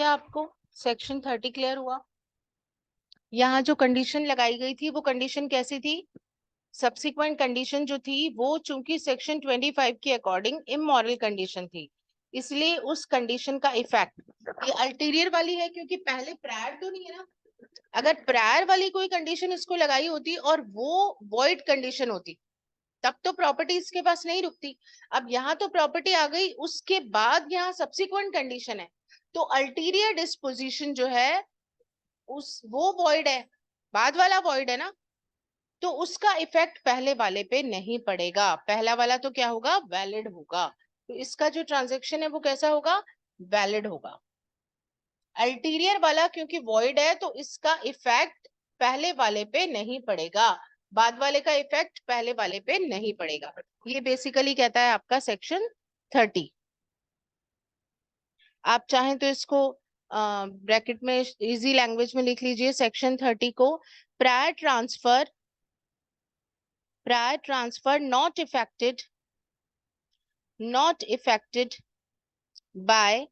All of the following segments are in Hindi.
क्या आपको सेक्शन 30 क्लियर हुआ? यहाँ जो कंडीशन लगाई गई थी वो कंडीशन कैसी थी? सब्सिक्वेंट कंडीशन जो थी वो चूंकि सेक्शन 25 के अकॉर्डिंग इमोरल कंडीशन थी, इसलिए उस कंडीशन का इफेक्ट ये अल्टीरियर वाली है, क्योंकि पहले प्रायर तो नहीं है ना। अगर प्रायर वाली कोई कंडीशन इसको लगाई होती और वो वॉइड कंडीशन होती तब तो प्रॉपर्टी इसके पास नहीं रुकती। अब यहाँ तो प्रॉपर्टी आ गई, उसके बाद यहाँ सब्सिक्वेंट कंडीशन है, तो अल्टीरियर डिस्पोजिशन जो है उस वो वॉइड है, बाद वाला वॉइड है ना, तो उसका इफेक्ट पहले वाले पे नहीं पड़ेगा। पहला वाला तो क्या होगा? वैलिड होगा। तो इसका जो ट्रांजैक्शन है वो कैसा होगा? वैलिड होगा। अल्टीरियर वाला क्योंकि वॉइड है तो इसका इफेक्ट पहले वाले पे नहीं पड़ेगा, बाद वाले का इफेक्ट पहले वाले पे नहीं पड़ेगा। ये बेसिकली कहता है आपका सेक्शन 30। आप चाहें तो इसको ब्रैकेट में इजी लैंग्वेज में लिख लीजिए सेक्शन 30 को। Prior transfer not affected by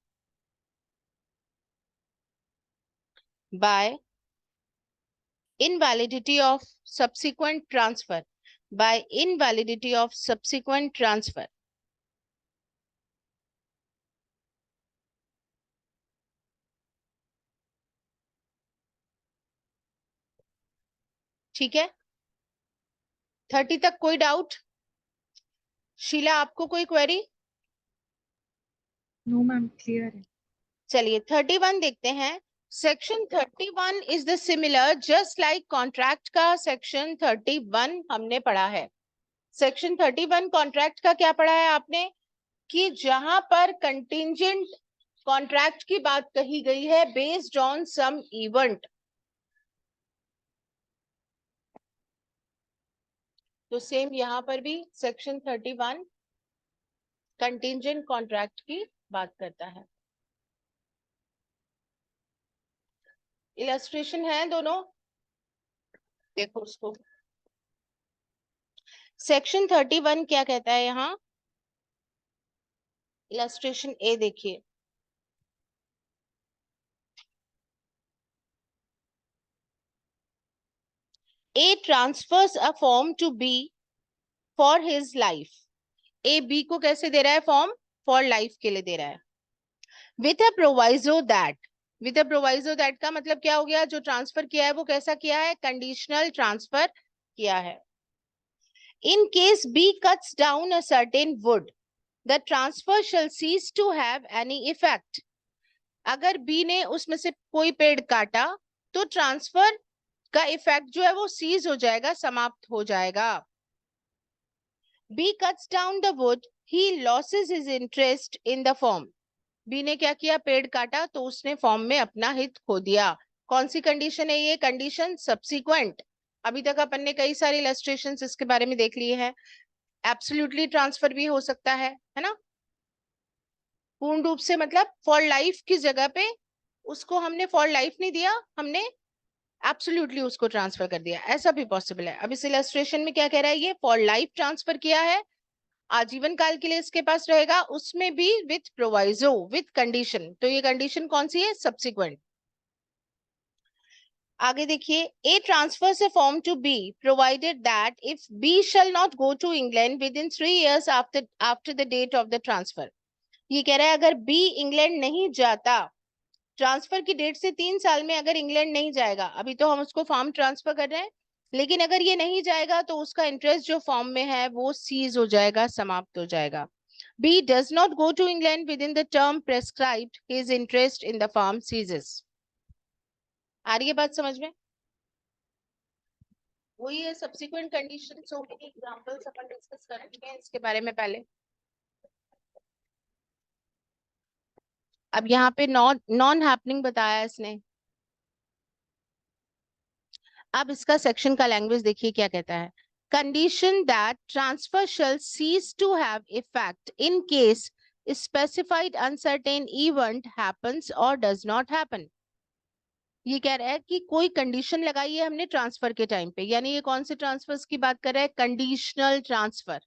invalidity of subsequent transfer, by invalidity of subsequent transfer। ठीक है, 30 तक कोई डाउट? शीला आपको कोई क्वेरी? नो मैम, क्लियर है। चलिए 31 देखते हैं। Section 31 is the similar just like contract का सेक्शन 31 हमने पढ़ा है। सेक्शन 31 कॉन्ट्रैक्ट का क्या पढ़ा है आपने? कि जहां पर कंटिंजेंट कॉन्ट्रैक्ट की बात कही गई है बेस्ड ऑन सम इवेंट, तो सेम यहां पर भी सेक्शन 31 कंटिंजेंट कॉन्ट्रैक्ट की बात करता है। इलस्ट्रेशन है दोनों, देखो उसको। सेक्शन 31 क्या कहता है यहाँ? इलस्ट्रेशन ए देखिए। A transfers a farm to B for his life. A B को कैसे दे रहा है? फॉर्म फॉर लाइफ के लिए दे रहा है। With a proviso that, with a proviso that का मतलब क्या हो गया? जो ट्रांसफर किया है वो कैसा किया है? कंडीशनल ट्रांसफर किया है। In case B cuts down a certain wood, the transfer shall cease to have any effect. अगर बी ने उसमें से कोई पेड़ काटा तो ट्रांसफर का इफेक्ट जो है वो सीज हो जाएगा, समाप्त हो जाएगा। B cuts down the wood, he loses his interest in the farm. B ने क्या किया? पेड़ काटा तो उसने फॉर्म में अपना हित खो दिया। कौन सी कंडीशन है ये? Condition subsequent. अभी तक अपन ने कई सारे इलस्ट्रेशंस इसके बारे में देख लिए हैं। एब्सोल्युटली ट्रांसफर भी हो सकता है ना? पूर्ण रूप से मतलब फॉर लाइफ की जगह पे उसको हमने फॉर लाइफ नहीं दिया, हमने एब्सोल्युटली उसको ट्रांसफर कर दिया, ऐसा भी पॉसिबल है। अब इस इलस्ट्रेशन में क्या कह रहा है? ये फॉर लाइफ ट्रांसफर किया है, आजीवन काल के लिए इसके पास रहेगा, उसमें भी विथ प्रोवाइजो, विथ कंडीशन। तो ये कंडीशन कौन सी है? सब्सिक्वेंट। आगे देखिए, A transfers a farm to B provided that if B shall not go to England within 3 years after the date of the transfer. ये कह रहा है अगर बी इंग्लैंड नहीं जाता, ट्रांसफर की डेट से 3 साल में अगर इंग्लैंड नहीं जाएगा, अभी तो हम उसको फॉर्म ट्रांसफर कर रहे हैं, लेकिन अगर ये नहीं जाएगा तो उसका इंटरेस्ट जो फॉर्म में है वो सीज हो जाएगा, समाप्त हो जाएगा। B does not go to England within the term prescribed, his interest in the farm ceases। आ रही है बात समझ में? वही है subsequent condition. So many examples अपन डिस्कस कर चुके हैं इसके बारे में पहले। अब यहाँ पे नॉन हैपनिंग बताया इसने। अब इसका सेक्शन का लैंग्वेज देखिए क्या कहता है। Condition that transfer shall cease to have effect in case specified uncertain event happens और डज नॉट हैपन। ये कह रहा है कि कोई कंडीशन लगाई है हमने ट्रांसफर के टाइम पे, यानी ये कौन से ट्रांसफर्स की बात कर रहा है? Conditional transfer.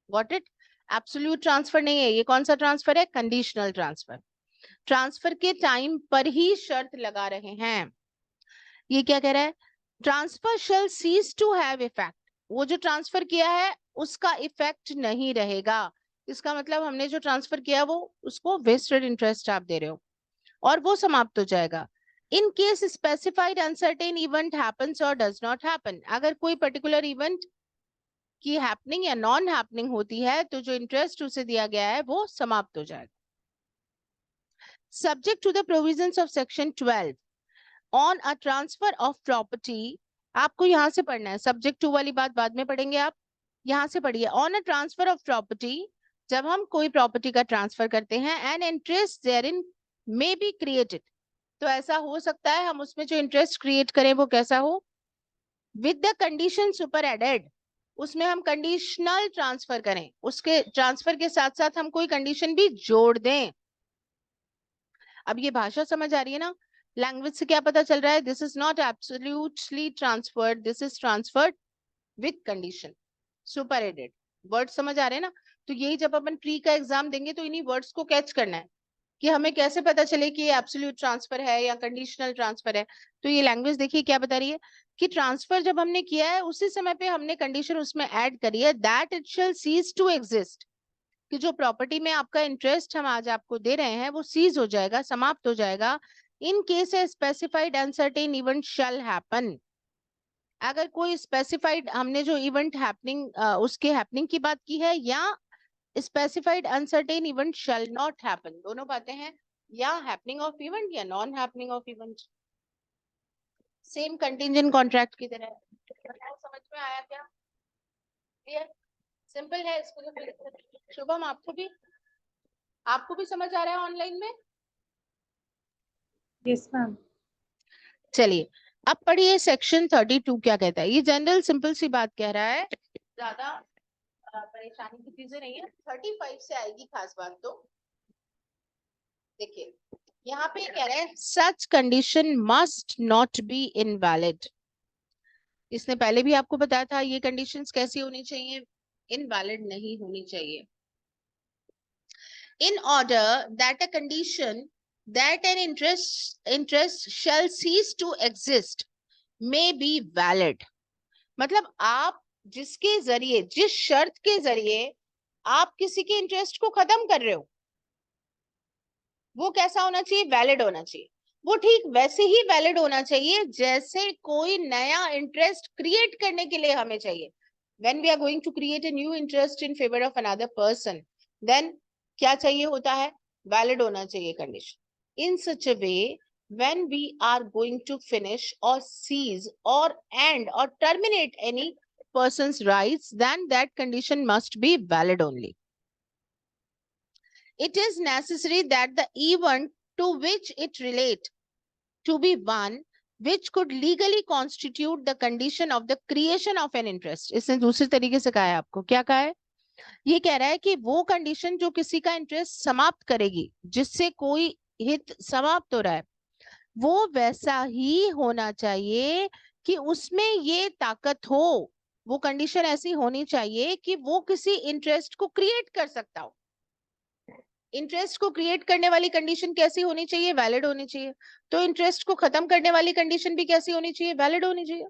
Got it? Absolute transfer नहीं है ये। कौन सा ट्रांसफर है? Conditional transfer. ट्रांसफर के टाइम पर ही शर्त लगा रहे हैं। ये क्या कह रहा है? Transfer shall cease to have effect, वो जो ट्रांसफर किया है उसका इफेक्ट नहीं रहेगा। इसका मतलब हमने जो ट्रांसफर किया वो उसको वेस्टेड इंटरेस्ट आप दे रहे हो और वो समाप्त हो जाएगा। In case specified uncertain event happens और डज नॉट हैपन, अगर कोई पर्टिकुलर इवेंट की हैपनिंग या नॉन हैपनिंग होती है तो जो इंटरेस्ट उसे दिया गया है वो समाप्त हो जाएगा। Subject to the provisions of section 12 on a transfer of property, आपको यहां से पढ़ना है, सब्जेक्ट टू वाली बात बाद में पढ़ेंगे आप, यहां से पढ़िए। On a transfer of property, जब हम कोई प्रॉपर्टी का ट्रांसफर करते हैं, and interest therein may be created, तो ऐसा हो सकता है हम उसमें जो इंटरेस्ट क्रिएट करें वो कैसा हो, with the condition superadded, उसमें हम कंडीशनल ट्रांसफर करें, उसके ट्रांसफर के साथ साथ हम कोई कंडीशन भी जोड़ दें। अब ये भाषा समझ आ रही है ना? लैंग्वेज से क्या पता चल रहा है? This is not absolutely transferred, this is transferred with condition, superadded. Word समझ आ रहे हैं ना? तो यही जब अपन प्री का एग्जाम देंगे तो इन्हीं वर्ड्स को कैच करना है कि हमें कैसे पता चले कि ये एब्सोल्यूट ट्रांसफर है या कंडीशनल ट्रांसफर है। तो ये लैंग्वेज देखिए क्या बता रही है कि ट्रांसफर जब हमने किया है उसी समय पे हमने कंडीशन उसमें ऐड करी है, that it shall cease to exist, कि जो प्रॉपर्टी में आपका इंटरेस्ट हम आज आपको दे रहे हैं वो सीज हो जाएगा, समाप्त हो जाएगा। In case a specified uncertain event shall happen, अगर कोई स्पेसिफाइड हमने जो इवेंट हैपनिंग उसके हैपनिंग की बात की है, या specified uncertain event shall not happen, दोनों बातें हैं, या हैपनिंग ऑफ इवेंट या non happening of event, same contingent contract की तरह है। समझ में आया क्या? क्लियर? सिंपल है इसको तो। शुभम आपको भी समझ आ रहा है ऑनलाइन में? Yes ma'am. चलिए अब पढ़िए सेक्शन 32 क्या कहता है। ये जनरल सिंपल सी बात कह रहा है, ज्यादा परेशानी की चीजें नहीं है। 35 से आएगी खास बात। तो देखिए यहाँ पे कह रहे हैं such condition must not be invalid. इसने पहले भी आपको बताया था ये कंडीशंस कैसी होनी चाहिए, इनवैलिड नहीं होनी चाहिए। in order that a condition that an interest shall cease to exist may be valid, मतलब आप जिसके जरिए, जिस शर्त के जरिए आप किसी के इंटरेस्ट को खत्म कर रहे हो वो कैसा होना चाहिए? वैलिड होना चाहिए। वो ठीक वैसे ही वैलिड होना चाहिए जैसे कोई नया इंटरेस्ट क्रिएट करने के लिए हमें चाहिए। when we are going to create a new interest in favor of another person, then क्या चाहिए होता है? वैलिड होना चाहिए condition. in such a way when we are going to finish or seize or end or terminate any person's rights, then that condition must be valid only. It is necessary that the event to which it relates to be one which could legally constitute the condition of the creation of an interest. इसने दूसरे तरीके से कहा है आपको, क्या कहा है? ये कह रहा है कि वो कंडीशन जो किसी का इंटरेस्ट समाप्त करेगी, जिससे कोई हित समाप्त हो रहा है, वो वैसा ही होना चाहिए कि उसमें ये ताकत हो, वो कंडीशन ऐसी होनी चाहिए कि वो किसी इंटरेस्ट को क्रिएट कर सकता हो। इंटरेस्ट को क्रिएट करने वाली कंडीशन कैसी होनी चाहिए? वैलिड होनी चाहिए। तो इंटरेस्ट को खत्म करने वाली कंडीशन भी कैसी होनी चाहिए? वैलिड होनी चाहिए।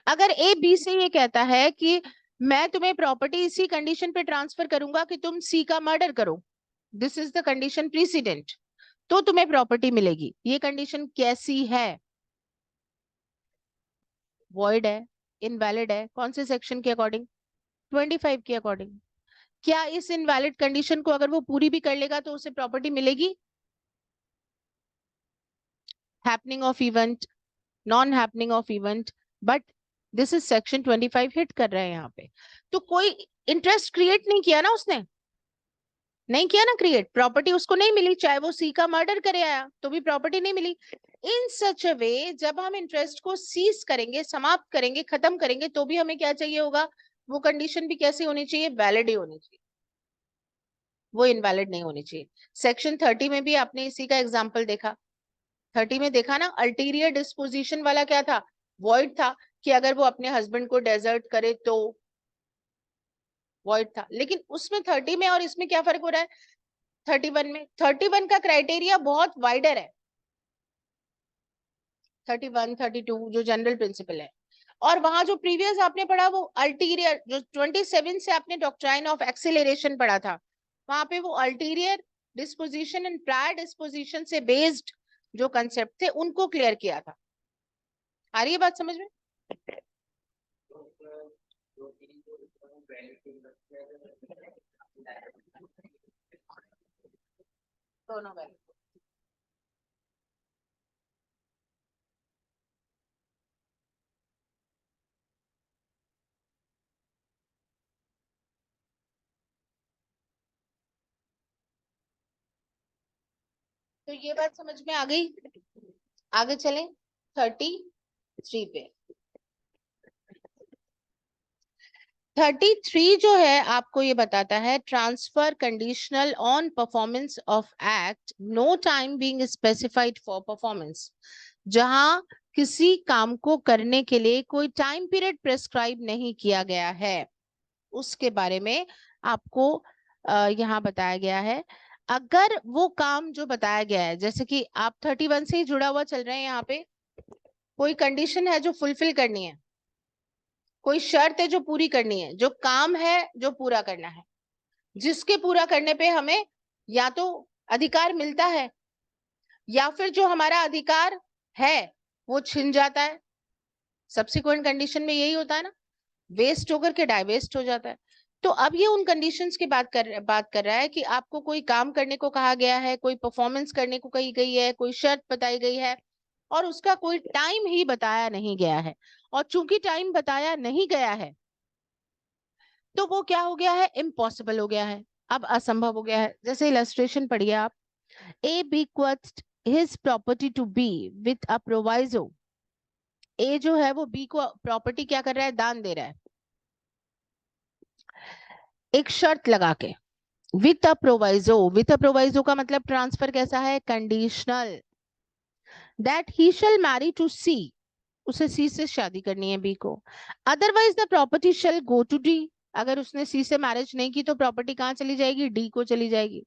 अगर ए बी से ये कहता है कि मैं तुम्हें प्रॉपर्टी इसी कंडीशन पे ट्रांसफर करूंगा कि तुम सी का मर्डर करो, this is the condition precedent, तो तुम्हें प्रॉपर्टी मिलेगी। ये कंडीशन कैसी है? वॉइड है, इनवैलिड है। कौन से सेक्शन के अकॉर्डिंग? 25 के अकॉर्डिंग। क्या इस इनवैलिड कंडीशन को अगर वो पूरी भी कर लेगा तो उसे प्रॉपर्टी मिलेगी? Happening of event, non happening of event, but this is section 25 hit कर रहे हैं यहाँ पे। तो कोई इंटरेस्ट क्रिएट नहीं किया ना उसने, नहीं किया ना क्रिएट, प्रॉपर्टी उसको नहीं मिली, चाहे वो सी का मर्डर करे आया तो भी प्रॉपर्टी नहीं मिली। इन सच अ वे जब हम इंटरेस्ट को सीज करेंगे, समाप्त करेंगे, खत्म करेंगे, तो भी हमें क्या चाहिए होगा? वो कंडीशन भी कैसी होनी चाहिए? वैलिड ही होनी चाहिए, वो इनवैलिड नहीं होनी चाहिए। सेक्शन 30 में भी आपने इसी का एग्जाम्पल देखा। 30 में देखा ना, अल्टीरियर डिस्पोजिशन वाला क्या था? वॉइड था, कि अगर वो अपने हस्बैंड को डेजर्ट करे तो वॉइड था। लेकिन उसमें 30 में और इसमें क्या फर्क हो रहा है? 31 में 31 का क्राइटेरिया बहुत वाइडर है, 31 32 जो जनरल प्रिंसिपल है। और वहां जो प्रीवियस आपने पढ़ा वो अल्टीरियर, जो 27 से आपने डॉक्ट्राइन ऑफ एक्सेलरेशन पढ़ा था, वहां पे वो ulterior disposition and prior disposition से बेस्ड जो कंसेप्ट थे उनको क्लियर किया था। आ रही है बात समझ में? दोनों में। तो ये बात समझ में आ गई। आगे चलें 33 पे। 33 जो है आपको ये बताता है transfer conditional on performance of act, no time being specified for performance. जहां किसी काम को करने के लिए कोई टाइम पीरियड प्रेस्क्राइब नहीं किया गया है, उसके बारे में आपको यहाँ बताया गया है। अगर वो काम जो बताया गया है, जैसे कि आप 31 से ही जुड़ा हुआ चल रहे हैं, यहाँ पे कोई कंडीशन है जो फुलफिल करनी है, कोई शर्त है जो पूरी करनी है, जो काम है जो पूरा करना है, जिसके पूरा करने पे हमें या तो अधिकार मिलता है या फिर जो हमारा अधिकार है वो छिन जाता है। सब्सिक्वेंट कंडीशन में यही होता है ना, वेस्ट होकर के डाइवेस्ट हो जाता है। तो अब ये उन कंडीशंस की बात कर रहा है कि आपको कोई काम करने को कहा गया है, कोई परफॉर्मेंस करने को कही गई है, कोई शर्त बताई गई है और उसका कोई टाइम ही बताया नहीं गया है। और चूंकि टाइम बताया नहीं गया है तो वो क्या हो गया है, इम्पॉसिबल हो गया है, अब असंभव हो गया है। जैसे इलस्ट्रेशन पढ़िए आप, ए bequeathed his property to B with a proviso। ए जो है वो बी को प्रॉपर्टी क्या कर रहा है, दान दे रहा है, एक शर्त लगा के, with a proviso. With a proviso का मतलब ट्रांसफर कैसा है, conditional, that he shall marry to C, उसे सी से शादी करनी है बी को, otherwise the property shall go to D. अगर उसने सी से मैरिज नहीं की तो प्रॉपर्टी कहाँ चली जाएगी, डी को चली जाएगी।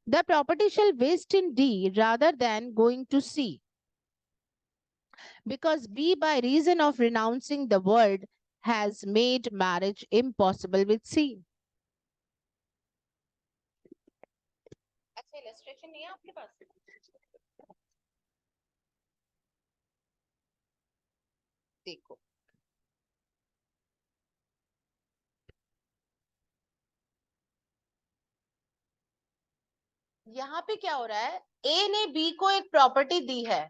The property shall vest in D rather than going to C, because B, by reason of renouncing the world, has made marriage impossible with C। अच्छा, इलस्ट्रेशन नहीं है आपके पास? देखो, यहाँ पे क्या हो रहा है, ए ने बी को एक प्रॉपर्टी दी है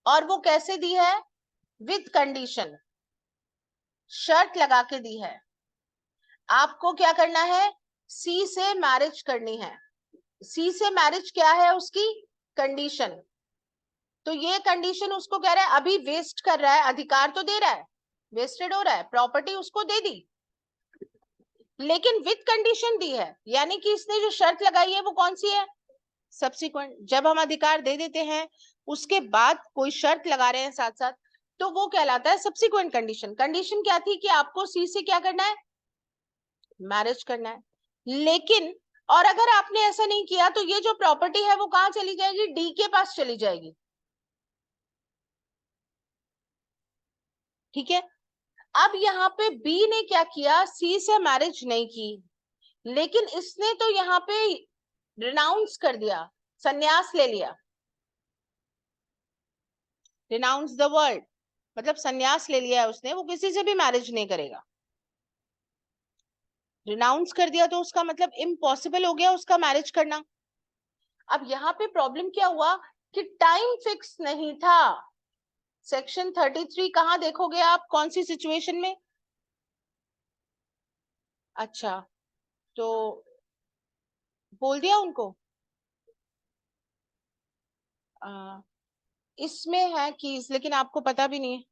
और वो कैसे दी है, विद कंडीशन, शर्त लगा के दी है। आपको क्या करना है, सी से मैरिज करनी है। सी से मैरिज क्या है उसकी कंडीशन, तो ये कंडीशन उसको कह रहा है अभी वेस्ट कर रहा है, अधिकार तो दे रहा है, वेस्टेड हो रहा है, प्रॉपर्टी उसको दे दी लेकिन विद कंडीशन दी है, यानी कि इसने जो शर्त लगाई है वो कौन सी है, सब्सिक्वेंट। जब हम अधिकार दे देते हैं उसके बाद कोई शर्त लगा रहे हैं साथ साथ, तो वो कहलाता है सब्सिक्वेंट कंडीशन। कंडीशन क्या थी कि आपको सी से क्या करना है, मैरिज करना है। लेकिन और अगर आपने ऐसा नहीं किया तो ये जो प्रॉपर्टी है वो कहाँ चली जाएगी, डी के पास चली जाएगी। ठीक है, अब यहाँ पे बी ने क्या किया, सी से मैरिज नहीं की, लेकिन इसने तो यहाँ पे रिनाउंस कर दिया, संन्यास ले लिया, रिनाउंस द वर्ल्ड, मतलब संन्यास ले लिया है उसने, वो किसी से भी मैरिज नहीं करेगा। रिनाउंस कर दिया तो उसका मतलब इम्पॉसिबल हो गया उसका मैरिज करना। अब यहाँ पे प्रॉब्लम क्या हुआ कि टाइम फिक्स नहीं था। सेक्शन 33 कहाँ देखोगे आप, कौन सी सिचुएशन में? अच्छा, तो बोल दिया उनको। आ, इसमें है कीज लेकिन आपको पता भी नहीं है।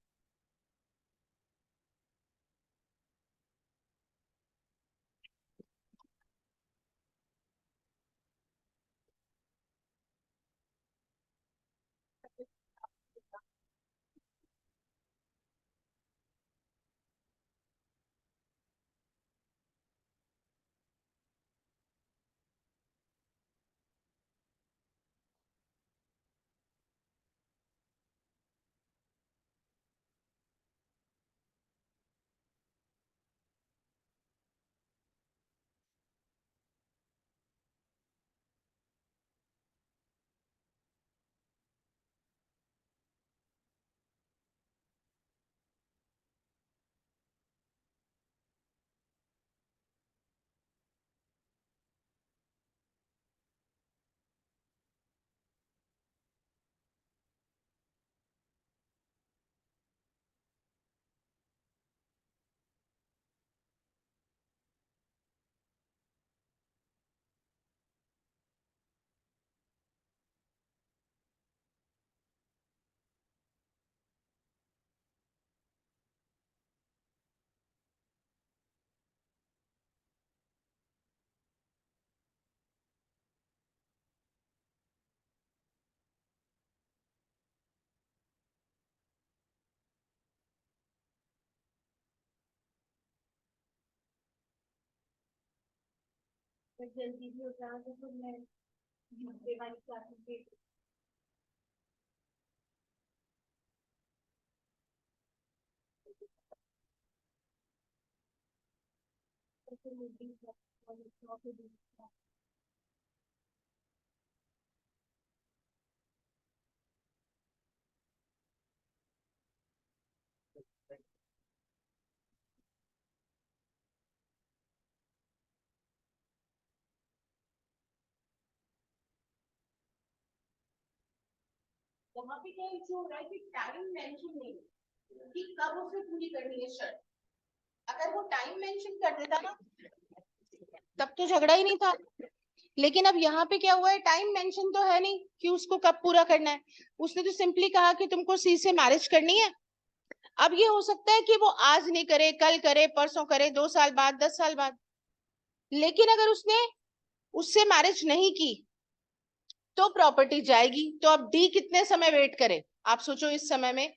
जल्दी भी हो जाए तो फिर मैं वाली क्लासेस वहां पे क्या इशू हो रहा है कि टाइम मेंशन नहीं कि कब उसे पूरी करनी है शर्त। अगर वो टाइम मेंशन कर देता ना तब तो झगड़ा ही नहीं था। लेकिन अब यहाँ पे क्या हुआ है, टाइम मेंशन तो है नहीं कि उसको कब पूरा करना है। उसने तो सिंपली कहा कि तुमको सी से मैरिज करनी है। अब ये हो सकता है कि वो आज नहीं करे, कल करे, परसों करे, 2 साल बाद, 10 साल बाद। लेकिन अगर उसने उससे मैरिज नहीं की तो प्रॉपर्टी जाएगी। तो अब डी कितने समय वेट करे, आप सोचो। इस समय में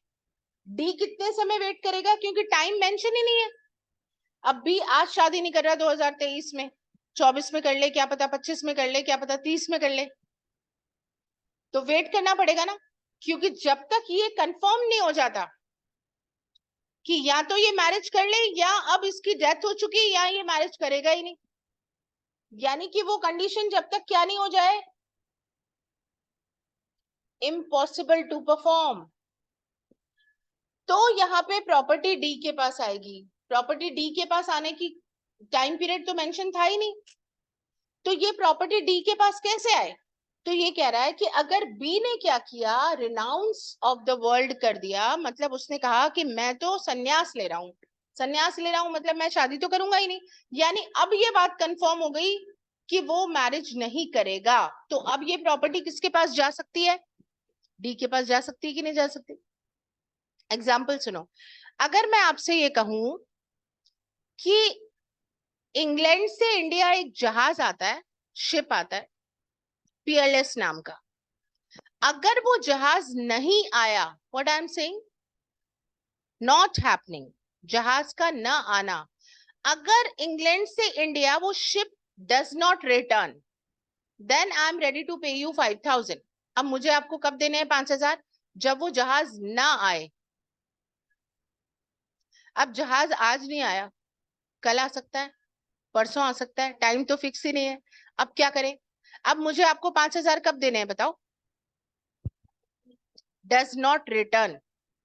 डी कितने समय वेट करेगा, क्योंकि टाइम मेंशन ही नहीं है। अब भी आज शादी नहीं कर रहा 2023 में, 24 में कर ले क्या पता, 25 में कर ले क्या पता, 30 में कर ले, तो वेट करना पड़ेगा ना। क्योंकि जब तक ये कंफर्म नहीं हो जाता कि या तो ये मैरिज कर ले या अब इसकी डेथ हो चुकी या ये मैरिज करेगा ही नहीं, यानी कि वो कंडीशन जब तक क्या नहीं हो जाए, इम्पॉसिबल टू परफॉर्म, तो यहाँ पे प्रॉपर्टी डी के पास आएगी। प्रॉपर्टी डी के पास आने की टाइम पीरियड तो मेंशन था ही नहीं, तो ये प्रॉपर्टी डी के पास कैसे आए। तो ये कह रहा है कि अगर बी ने क्या किया, रिनाउंस ऑफ द वर्ल्ड कर दिया, मतलब उसने कहा कि मैं तो संन्यास ले रहा हूं। संन्यास ले रहा हूं मतलब मैं शादी तो करूंगा ही नहीं। यानी अब ये बात कंफर्म हो गई कि वो मैरिज नहीं करेगा। तो अब ये प्रॉपर्टी किसके पास जा सकती है, डी के पास जा सकती है कि नहीं जा सकती। एग्जाम्पल सुनो। अगर मैं आपसे ये कहूं कि इंग्लैंड से इंडिया एक जहाज आता है, शिप आता है पीएलएस नाम का। अगर वो जहाज नहीं आया, what I am saying, not happening, जहाज का न आना। अगर इंग्लैंड से इंडिया वो ship does not return, then I am ready to pay you 5,000। अब मुझे आपको कब देने हैं 5,000, जब वो जहाज ना आए। अब जहाज आज नहीं आया, कल आ सकता है, परसों आ सकता है, टाइम तो फिक्स ही नहीं है। अब क्या करें। अब मुझे आपको 5,000 कब देने हैं बताओ। Does not return,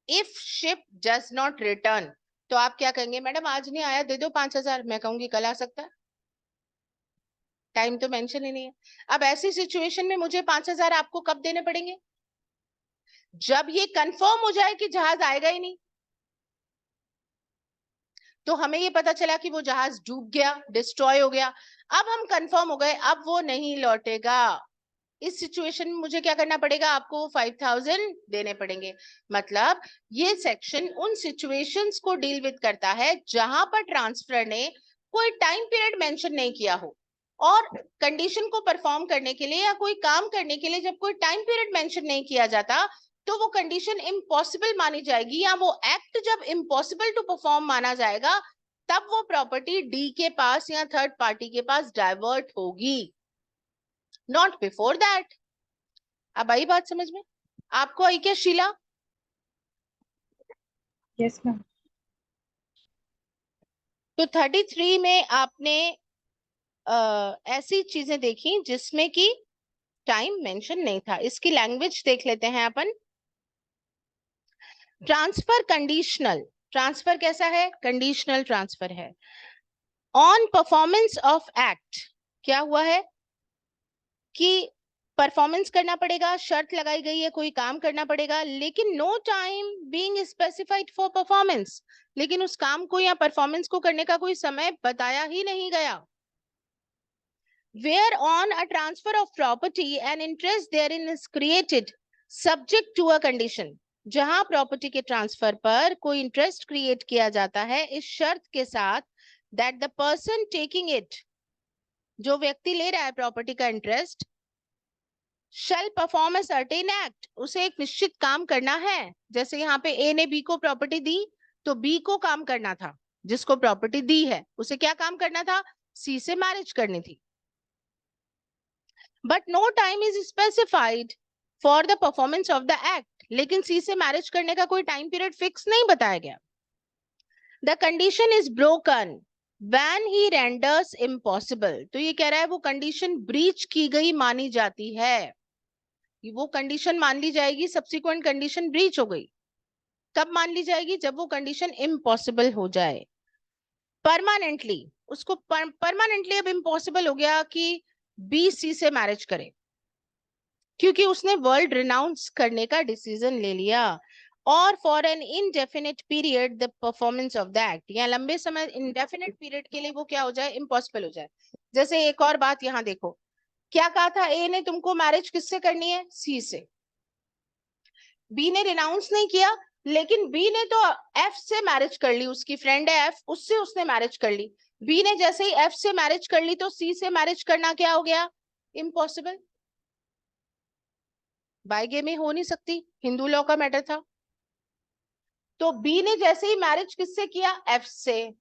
if ship does not return, तो आप क्या कहेंगे, मैडम आज नहीं आया दे दो 5,000। मैं कहूंगी कल आ सकता है, टाइम तो मेंशन ही नहीं है। अब ऐसी सिचुएशन में मुझे 5,000 आपको कब देने पड़ेंगे, जब ये कंफर्म हो जाए कि जहाज आएगा ही नहीं। तो हमें ये पता चला कि वो जहाज डूब गया, डिस्ट्रॉय हो गया। अब हम कंफर्म हो गए अब वो नहीं लौटेगा। इस सिचुएशन में मुझे क्या करना पड़ेगा, आपको 5,000 देने पड़ेंगे। मतलब ये सेक्शन उन सिचुएशंस को डील विद करता है जहां पर ट्रांसफर ने कोई टाइम पीरियड मेंशन नहीं किया हो, और कंडीशन को परफॉर्म करने के लिए या कोई काम करने के लिए जब कोई टाइम पीरियड मेंशन नहीं किया जाता तो वो कंडीशन इम्पॉसिबल मानी जाएगी, या वो एक्ट जब इम्पॉसिबल टू परफॉर्म माना जाएगा तब वो प्रॉपर्टी डी के पास या थर्ड पार्टी के पास डाइवर्ट होगी, नॉट बिफोर दैट। अब आई बात समझ में, आपको आई क्या शीला। Yes ma'am. तो 33 में आपने ऐसी चीजें देखी जिसमें कि टाइम मेंशन नहीं था। इसकी लैंग्वेज देख लेते हैं अपन। ट्रांसफर कंडीशनल, ट्रांसफर कैसा है, कंडीशनल ट्रांसफर है। ऑन परफॉर्मेंस ऑफ एक्ट, क्या हुआ है कि परफॉर्मेंस करना पड़ेगा, शर्त लगाई गई है, कोई काम करना पड़ेगा, लेकिन no time being specified for performance, लेकिन उस काम को या परफॉर्मेंस को करने का कोई समय बताया ही नहीं गया। Where on a transfer of property an interest therein is created subject to a condition, जहां प्रॉपर्टी के ट्रांसफर पर कोई इंटरेस्ट क्रिएट किया जाता है इस शर्त के साथ that the person taking it, जो व्यक्ति ले रहा है प्रॉपर्टी का interest, shall perform a certain act, उसे एक निश्चित काम करना है। जैसे यहाँ पे ए ने बी को प्रॉपर्टी दी तो बी को काम करना था, जिसको प्रॉपर्टी दी है उसे क्या काम करना था, सी से मैरिज करनी थी। But no time is specified for the performance of the act. लेकिन सी से मैरिज करने का कोई टाइम पीरियड फिक्स नहीं बताया गया। The condition is broken when he renders impossible. तो ये कह रहा है वो कंडीशन ब्रीच की गई मानी जाती है, वो कंडीशन मान ली जाएगी, सब्सिक्वेंट कंडीशन ब्रीच हो गई। कब मान ली जाएगी? जब वो कंडीशन इम्पॉसिबल हो जाए परमानेंटली। उसको परमानेंटली अब इम्पॉसिबल हो गया कि बी सी से मैरिज करे, क्योंकि उसने वर्ल्ड रिनाउंस करने का डिसीजन ले लिया। और for an indefinite period the performance of the act, या लंबे समय इनडेफिनेट पीरियड के लिए वो क्या हो जाए? इम्पॉसिबल हो जाए। जैसे एक और बात यहाँ देखो, क्या कहा था? ए ने तुमको मैरिज किससे करनी है? सी से। बी ने रिनाउंस नहीं किया, लेकिन बी ने तो एफ से मैरिज कर ली, उसकी फ्रेंड है एफ, उससे उसने मैरिज कर ली। बी ने जैसे ही एफ से मैरिज कर ली तो सी से मैरिज करना क्या हो गया? इम्पॉसिबल। बायगे में हो नहीं सकती, हिंदू लॉ का मैटर था। तो बी ने जैसे ही मैरिज किससे किया? एफ से,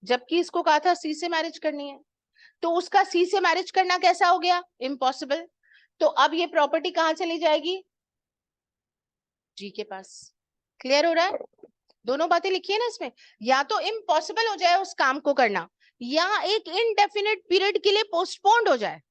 जबकि इसको कहा था सी से मैरिज करनी है। तो उसका सी से मैरिज करना कैसा हो गया? इम्पॉसिबल। तो अब ये प्रॉपर्टी कहां चली जाएगी? जी के पास। क्लियर हो रहा है? दोनों बातें लिखी है ना इसमें, या तो इम्पॉसिबल हो जाए उस काम को करना, या एक इनडेफिनेट पीरियड के लिए पोस्टपोन्ड हो जाए।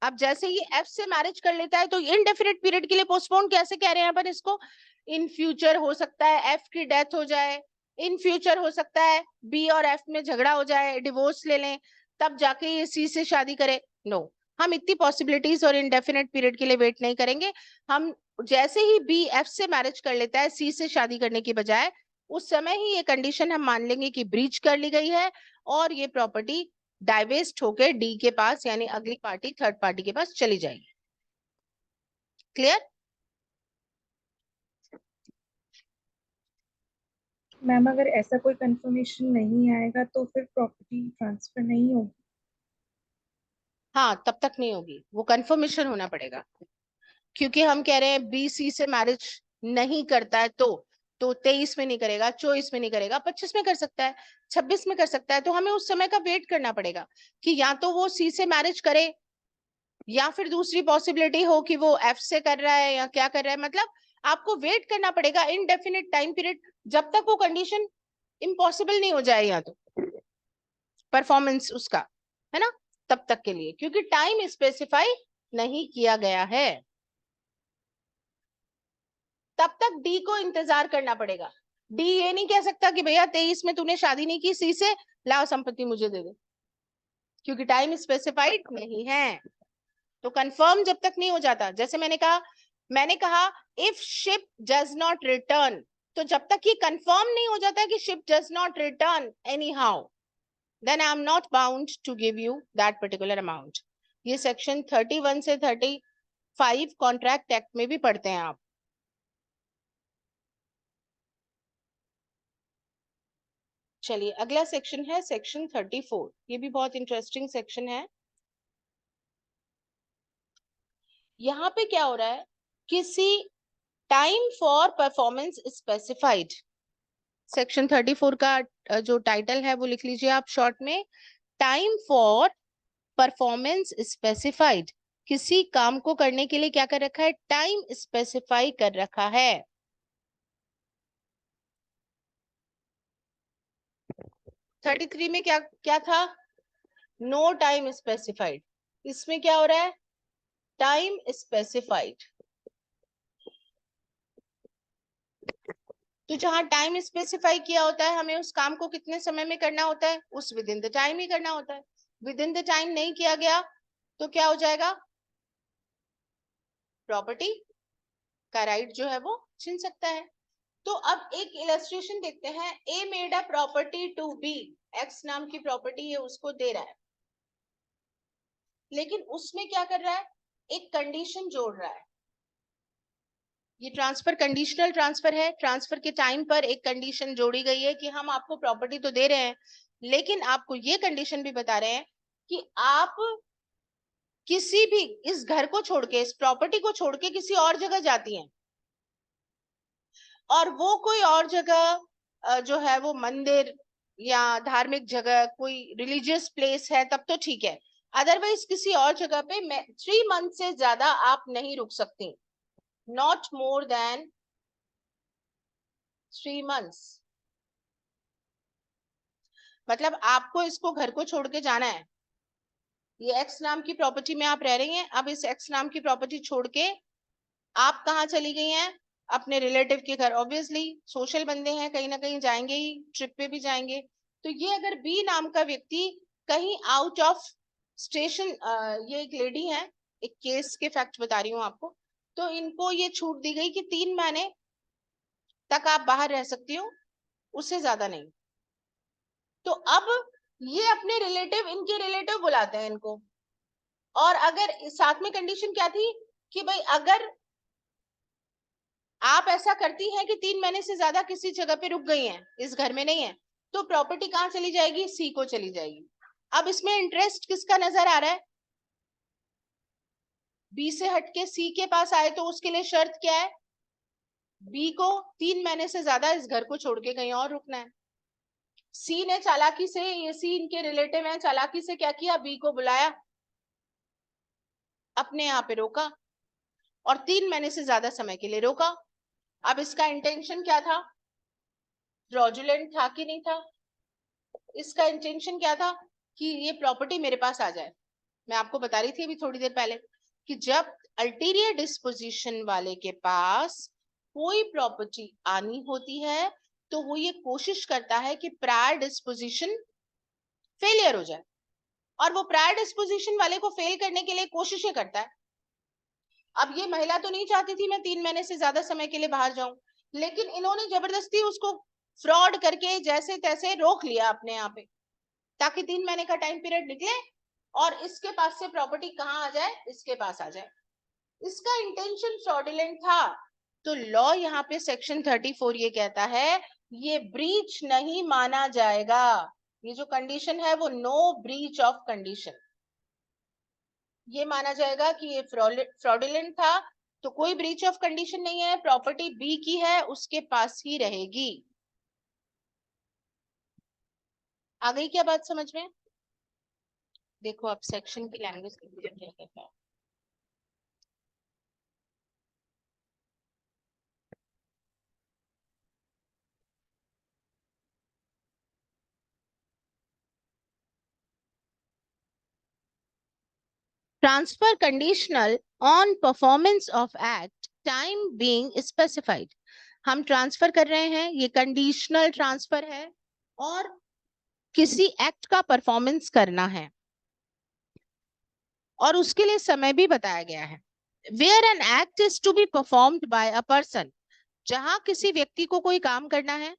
अब जैसे ये एफ से मैरिज कर लेता है तो इनडेफिनेट पीरियड के लिए पोस्टपोन कैसे कह रहे हैं अपन इसको? इन फ्यूचर हो सकता है एफ की डेथ हो जाए, इन फ्यूचर हो सकता है बी और एफ में झगड़ा हो जाए, डिवोर्स ले लें, तब जाके ये सी से शादी करे। नो, हम इतनी पॉसिबिलिटीज और इनडेफिनेट पीरियड के लिए वेट नहीं करेंगे। हम जैसे ही बी एफ से मैरिज कर लेता है सी से शादी करने की बजाय, उस समय ही ये कंडीशन हम मान लेंगे कि ब्रीच कर ली गई है, और ये प्रॉपर्टी डाइवेस्ट होकर डी के पास, यानी अगली पार्टी, थर्ड पार्टी के पास चली जाएगी। क्लियर? मैम अगर ऐसा कोई कंफर्मेशन नहीं आएगा तो फिर प्रॉपर्टी ट्रांसफर नहीं होगी? हाँ, तब तक नहीं होगी, वो कंफर्मेशन होना पड़ेगा। क्योंकि हम कह रहे हैं बी सी से मैरिज नहीं करता है तो 23 में नहीं करेगा, 24 में नहीं करेगा, 25 में कर सकता है, 26 में कर सकता है। तो हमें उस समय का वेट करना पड़ेगा कि या तो वो सी से मैरिज करे, या फिर दूसरी पॉसिबिलिटी हो कि वो एफ से कर रहा है या क्या कर रहा है। मतलब आपको वेट करना पड़ेगा इनडेफिनेट टाइम पीरियड, जब तक वो कंडीशन इम्पॉसिबल नहीं हो जाए, या तो परफॉर्मेंस उसका, है ना, तब तक के लिए, क्योंकि टाइम स्पेसिफाई नहीं किया गया है। तब तक डी को इंतजार करना पड़ेगा। डी ये नहीं कह सकता कि भैया 23 में तूने शादी नहीं की सी से, लाओ संपत्ति मुझे दे दे, क्योंकि टाइम स्पेसिफाइड नहीं है। तो कंफर्म जब तक नहीं हो जाता, जैसे मैंने कहा if ship does not return, तो जब तक ये कंफर्म नहीं हो जाता कि ship does not return any how, then I am not bound to give you that particular amount. ये सेक्शन 31 से 35 कॉन्ट्रैक्ट एक्ट में भी पढ़ते हैं आप। चलिए अगला सेक्शन है सेक्शन 34, ये भी बहुत इंटरेस्टिंग सेक्शन है। यहाँ पे क्या हो रहा है? किसी time for performance specified, section 34 का जो टाइटल है वो लिख लीजिए आप शॉर्ट में, टाइम फॉर परफॉर्मेंस स्पेसिफाइड। किसी काम को करने के लिए क्या कर रखा है? टाइम स्पेसिफाई कर रखा है। 33 में क्या क्या था? No time specified. इसमें क्या हो रहा है? Time specified. तो जहां टाइम स्पेसिफाई किया होता है, हमें उस काम को कितने समय में करना होता है? उस विद इन द टाइम ही करना होता है। विद इन द टाइम नहीं किया गया तो क्या हो जाएगा? प्रॉपर्टी का राइट जो है वो छीन सकता है। तो अब एक इलस्ट्रेशन देखते हैं। A made a property to B, X नाम की प्रॉपर्टी ये उसको दे रहा है, लेकिन उसमें क्या कर रहा है? एक कंडीशन जोड़ रहा है। ये ट्रांसफर कंडीशनल ट्रांसफर है। ट्रांसफर के टाइम पर एक कंडीशन जोड़ी गई है कि हम आपको प्रॉपर्टी तो दे रहे हैं, लेकिन आपको ये कंडीशन भी बता रहे हैं कि आप किसी भी इस घर को छोड़ के, इस प्रॉपर्टी को छोड़ के किसी और जगह जाती हैं, और वो कोई और जगह जो है वो मंदिर या धार्मिक जगह, कोई रिलीजियस प्लेस है, तब तो ठीक है। अदरवाइज किसी और जगह पे 3 मंथ से ज्यादा आप नहीं रुक सकती, नॉट मोर देन 3 मंथ्स। मतलब आपको इसको घर को छोड़ के जाना है, ये एक्स नाम की प्रॉपर्टी में आप रह रही हैं, अब इस एक्स नाम की प्रॉपर्टी छोड़ के आप कहाँ चली गई हैं? अपने रिलेटिव के घर। ऑब्वियसली सोशल बंदे हैं, कहीं ना कहीं जाएंगे ही, ट्रिप पे भी जाएंगे। तो ये अगर बी नाम का व्यक्ति कहीं आउट ऑफ स्टेशन, ये एक लेडी है, एक केस के फैक्ट बता रही हूँ आपको, तो इनको ये छूट दी गई कि 3 महीने तक आप बाहर रह सकती हो, उससे ज्यादा नहीं। तो अब ये अपने रिलेटिव, इनके रिलेटिव बुलाते हैं इनको, और अगर साथ में कंडीशन क्या थी कि भाई अगर आप ऐसा करती हैं कि 3 महीने से ज्यादा किसी जगह पे रुक गई हैं, इस घर में नहीं है, तो प्रॉपर्टी कहाँ चली जाएगी? सी को चली जाएगी। अब इसमें इंटरेस्ट किसका नजर आ रहा है? बी से हटके सी के पास आए तो उसके लिए शर्त क्या है? बी को 3 महीने से ज्यादा इस घर को छोड़ के कहीं और रुकना है। सी ने चालाकी से, ये सी इनके रिलेटिव है, चालाकी से क्या किया? बी को बुलाया, अपने यहाँ पे रोका और 3 महीने से ज्यादा समय के लिए रोका। अब इसका इंटेंशन क्या था? फ्रॉडुलेंट था कि नहीं था? इसका इंटेंशन क्या था? कि ये प्रॉपर्टी मेरे पास आ जाए। मैं आपको बता रही थी अभी थोड़ी देर पहले कि जब अल्टीरियर डिस्पोजिशन वाले के पास कोई प्रॉपर्टी आनी होती है तो वो ये कोशिश करता है कि प्रायर डिस्पोजिशन फेलियर हो जाए, और वो प्रायर डिस्पोजिशन वाले को फेल करने के लिए कोशिशें करता है। अब ये महिला तो नहीं चाहती थी मैं 3 महीने से ज्यादा समय के लिए बाहर जाऊं, लेकिन इन्होंने जबरदस्ती उसको फ्रॉड करके जैसे तैसे रोक लिया अपने यहाँ पे, ताकि 3 महीने का टाइम पीरियड निकले और इसके पास से प्रॉपर्टी कहाँ आ जाए? इसके पास आ जाए। इसका इंटेंशन फ्रॉडुलेंट था, तो लॉ यहाँ पे सेक्शन 34 ये कहता है ये ब्रीच नहीं माना जाएगा। ये जो कंडीशन है वो नो ब्रीच ऑफ कंडीशन, ये माना जाएगा कि ये फ्रॉडुलेंट था, तो कोई ब्रीच ऑफ कंडीशन नहीं है, प्रॉपर्टी बी की है, उसके पास ही रहेगी। आ गई क्या बात समझ में? देखो अब सेक्शन की लैंग्वेज क्या कहता है। Transfer conditional on performance of act, time being specified. हम ट्रांसफर कर रहे हैं, ये कंडीशनल ट्रांसफर है और किसी एक्ट का परफॉर्मेंस करना है और उसके लिए समय भी बताया गया है। Where an act is to be performed by a person, जहां किसी व्यक्ति को कोई काम करना है,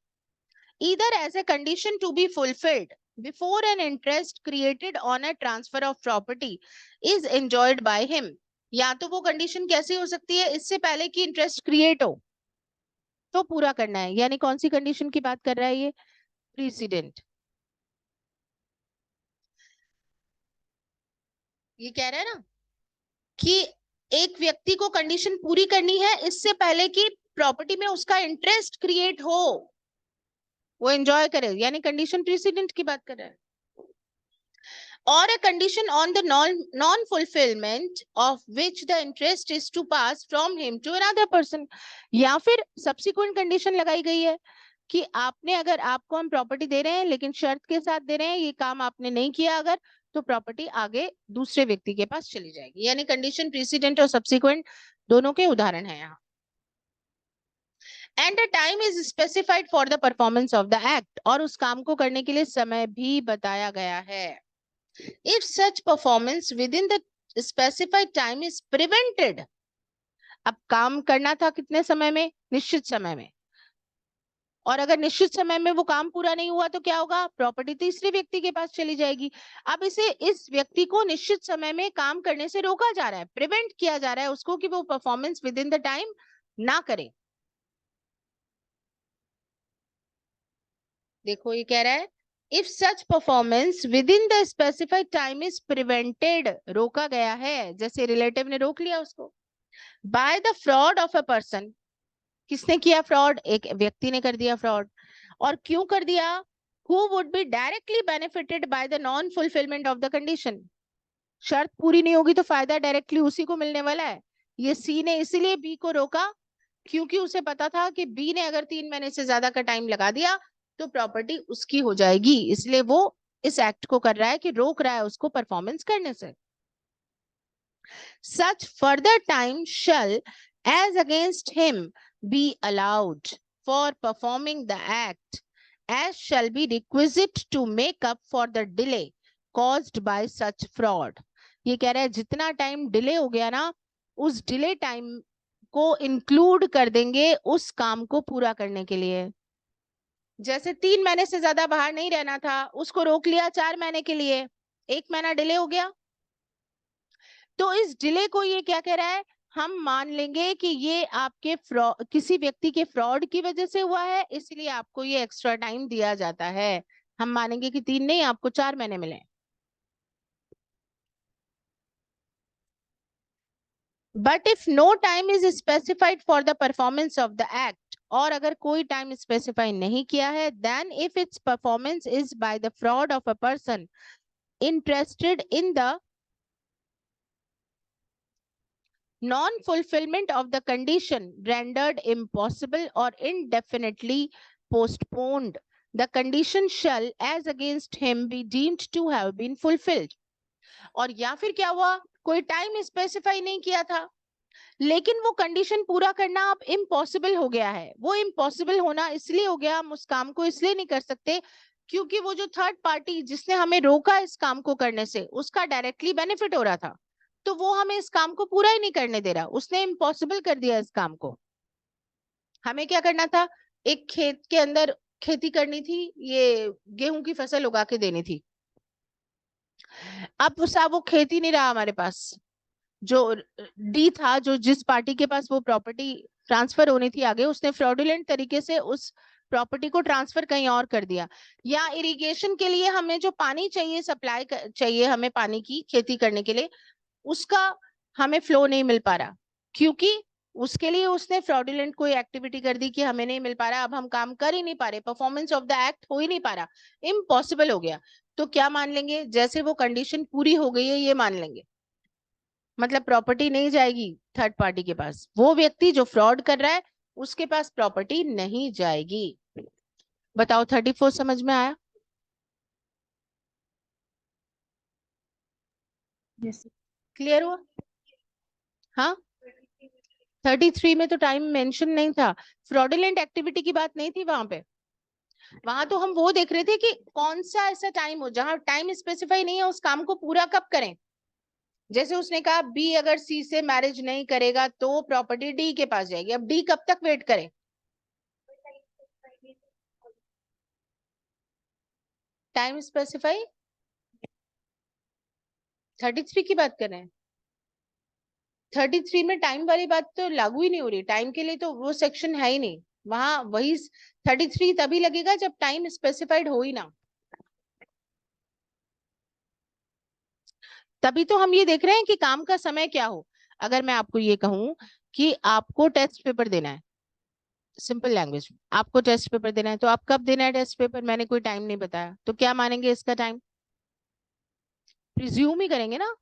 either as a condition to be fulfilled before an interest created on a transfer of property is enjoyed by him। या तो वो कंडीशन कैसी हो सकती है? इससे पहले कि इंटरेस्ट क्रिएट हो तो पूरा करना है, यानी कौन सी कंडीशन की बात कर रहा है ये? प्रीसिडेंट। ये कह रहा है ना कि एक व्यक्ति को कंडीशन पूरी करनी है इससे पहले कि प्रॉपर्टी में उसका इंटरेस्ट क्रिएट हो, वो एंजॉय करे, यानी कंडीशन प्रीसिडेंट की बात कर रहा है। Or a condition on the non-fulfillment of which the interest is to pass from him to another person। या फिर subsequent condition लगाई गई है कि आपने, अगर आपको हम प्रॉपर्टी दे रहे हैं लेकिन शर्त के साथ दे रहे हैं, ये काम आपने नहीं किया अगर, तो प्रॉपर्टी आगे दूसरे व्यक्ति के पास चली जाएगी। यानी कंडीशन प्रीसिडेंट और सब्सिक्वेंट दोनों के उदाहरण है यहाँ। And the time is specified for the performance of the act, और उस काम को करने के लिए समय भी बताया गया है। If such performance within the specified time is prevented, अब काम करना था कितने समय में? निश्चित समय में, और अगर निश्चित समय में वो काम पूरा नहीं हुआ तो क्या होगा? प्रॉपर्टी तीसरे व्यक्ति के पास चली जाएगी। अब इस व्यक्ति को निश्चित समय में काम करने से रोका जा रहा है, प्रिवेंट किया जा रहा है उसको कि वो performance with in the time ना करे। देखो ये कह रहा है if such performance with in the specified time is prevented, रोका गया है, जैसे रिलेटिव ने रोक लिया उसको, bye the fraud of a person, किसने किया फ्रॉड? एक व्यक्ति ने कर दिया फ्रॉड, और क्यों कर दिया? Who would be directly benefited by the non fulfilment of the condition, शर्त पूरी नहीं होगी तो फायदा डायरेक्टली उसी को मिलने वाला है। ये सी ने इसीलिए बी को रोका क्योंकि उसे पता था कि बी ने अगर 3 महीने से ज्यादा का टाइम लगा दिया तो प्रॉपर्टी उसकी हो जाएगी, इसलिए वो इस एक्ट को कर रहा है कि रोक रहा है उसको परफॉर्मेंस करने से। Such further time shall, as against him, be allowed for performing the act, as shall be requisite to make up for the delay caused by such fraud. ये कह रहा है जितना टाइम डिले हो गया ना, उस डिले टाइम को इंक्लूड कर देंगे उस काम को पूरा करने के लिए। जैसे 3 महीने से ज्यादा बाहर नहीं रहना था, उसको रोक लिया 4 महीने के लिए, 1 महीना डिले हो गया, तो इस डिले को ये क्या कह रहा है, हम मान लेंगे कि ये आपके किसी व्यक्ति के फ्रॉड की वजह से हुआ है, इसलिए आपको ये एक्स्ट्रा टाइम दिया जाता है। हम मानेंगे कि 3 नहीं, आपको 4 महीने मिले। But if no time is specified for the performance of the act, और अगर कोई टाइम स्पेसिफाई नहीं किया है, then if its performance is by the fraud of a person interested in the non-fulfillment of the condition rendered impossible or indefinitely postponed, the condition shall as against him be deemed to have been fulfilled. और या फिर क्या हुआ, कोई टाइम स्पेसिफाई नहीं किया था लेकिन वो कंडीशन पूरा करना अब इम्पॉसिबल हो गया है। वो इम्पॉसिबल होना इसलिए हो गया, हम उस काम को इसलिए नहीं कर सकते क्योंकि वो जो थर्ड पार्टी जिसने हमें रोका इस काम को करने से, उसका डायरेक्टली बेनिफिट हो रहा था, तो वो हमें इस काम को पूरा ही नहीं करने दे रहा, उसने इम्पॉसिबल कर दिया इस काम को। हमें क्या करना था, एक खेत के अंदर खेती करनी थी, ये गेहूं की फसल उगा के देनी थी। अब साहब वो खेती नहीं रहा हमारे पास, जो डी था, जो जिस पार्टी के पास वो प्रॉपर्टी ट्रांसफर होनी थी आगे, उसने फ्रॉडुलेंट तरीके से उस प्रॉपर्टी को ट्रांसफर कहीं और कर दिया। या इरिगेशन के लिए हमें जो पानी चाहिए, सप्लाई चाहिए हमें पानी की खेती करने के लिए, उसका हमें फ्लो नहीं मिल पा रहा क्योंकि उसके लिए उसने फ्रॉडुलेंट कोई एक्टिविटी कर दी कि हमें नहीं मिल पा रहा, अब हम काम कर ही नहीं पा रहे, परफॉर्मेंस ऑफ द एक्ट हो ही नहीं पा रहा, इम्पॉसिबल हो गया। तो क्या मान लेंगे, जैसे वो कंडीशन पूरी हो गई है ये मान लेंगे, मतलब प्रॉपर्टी नहीं जाएगी थर्ड पार्टी के पास, वो व्यक्ति जो फ्रॉड कर रहा है उसके पास प्रॉपर्टी नहीं जाएगी। बताओ 34 समझ में आया? yes. क्लियर हुआ? हाँ, 33 में तो टाइम मेंशन नहीं था, फ्रॉडुलेंट एक्टिविटी की बात नहीं थी वहां पे। वहां तो हम वो देख रहे थे कि कौन सा ऐसा टाइम हो जहां टाइम स्पेसिफाई नहीं है, उस काम को पूरा कब करें। जैसे उसने कहा बी अगर सी से मैरिज नहीं करेगा तो प्रॉपर्टी डी के पास जाएगी, अब डी कब तक वेट करे? टाइम स्पेसिफाई 33 की बात कर रहे हैं, 33 में टाइम वाली बात तो लागू ही नहीं हो रही, टाइम के लिए तो वो सेक्शन है ही नहीं वहां। वही 33 तभी लगेगा जब टाइम स्पेसिफाइड हो ही ना, तभी तो हम ये देख रहे हैं कि काम का समय क्या हो। अगर मैं आपको ये कहूं कि आपको टेस्ट पेपर देना है, सिंपल लैंग्वेज में आपको टेस्ट पेपर देना है, तो आप कब देना है टेस्ट पेपर, मैंने कोई टाइम नहीं बताया, तो क्या मानेंगे इसका टाइम? प्रिज्यूम ही करेंगे ना,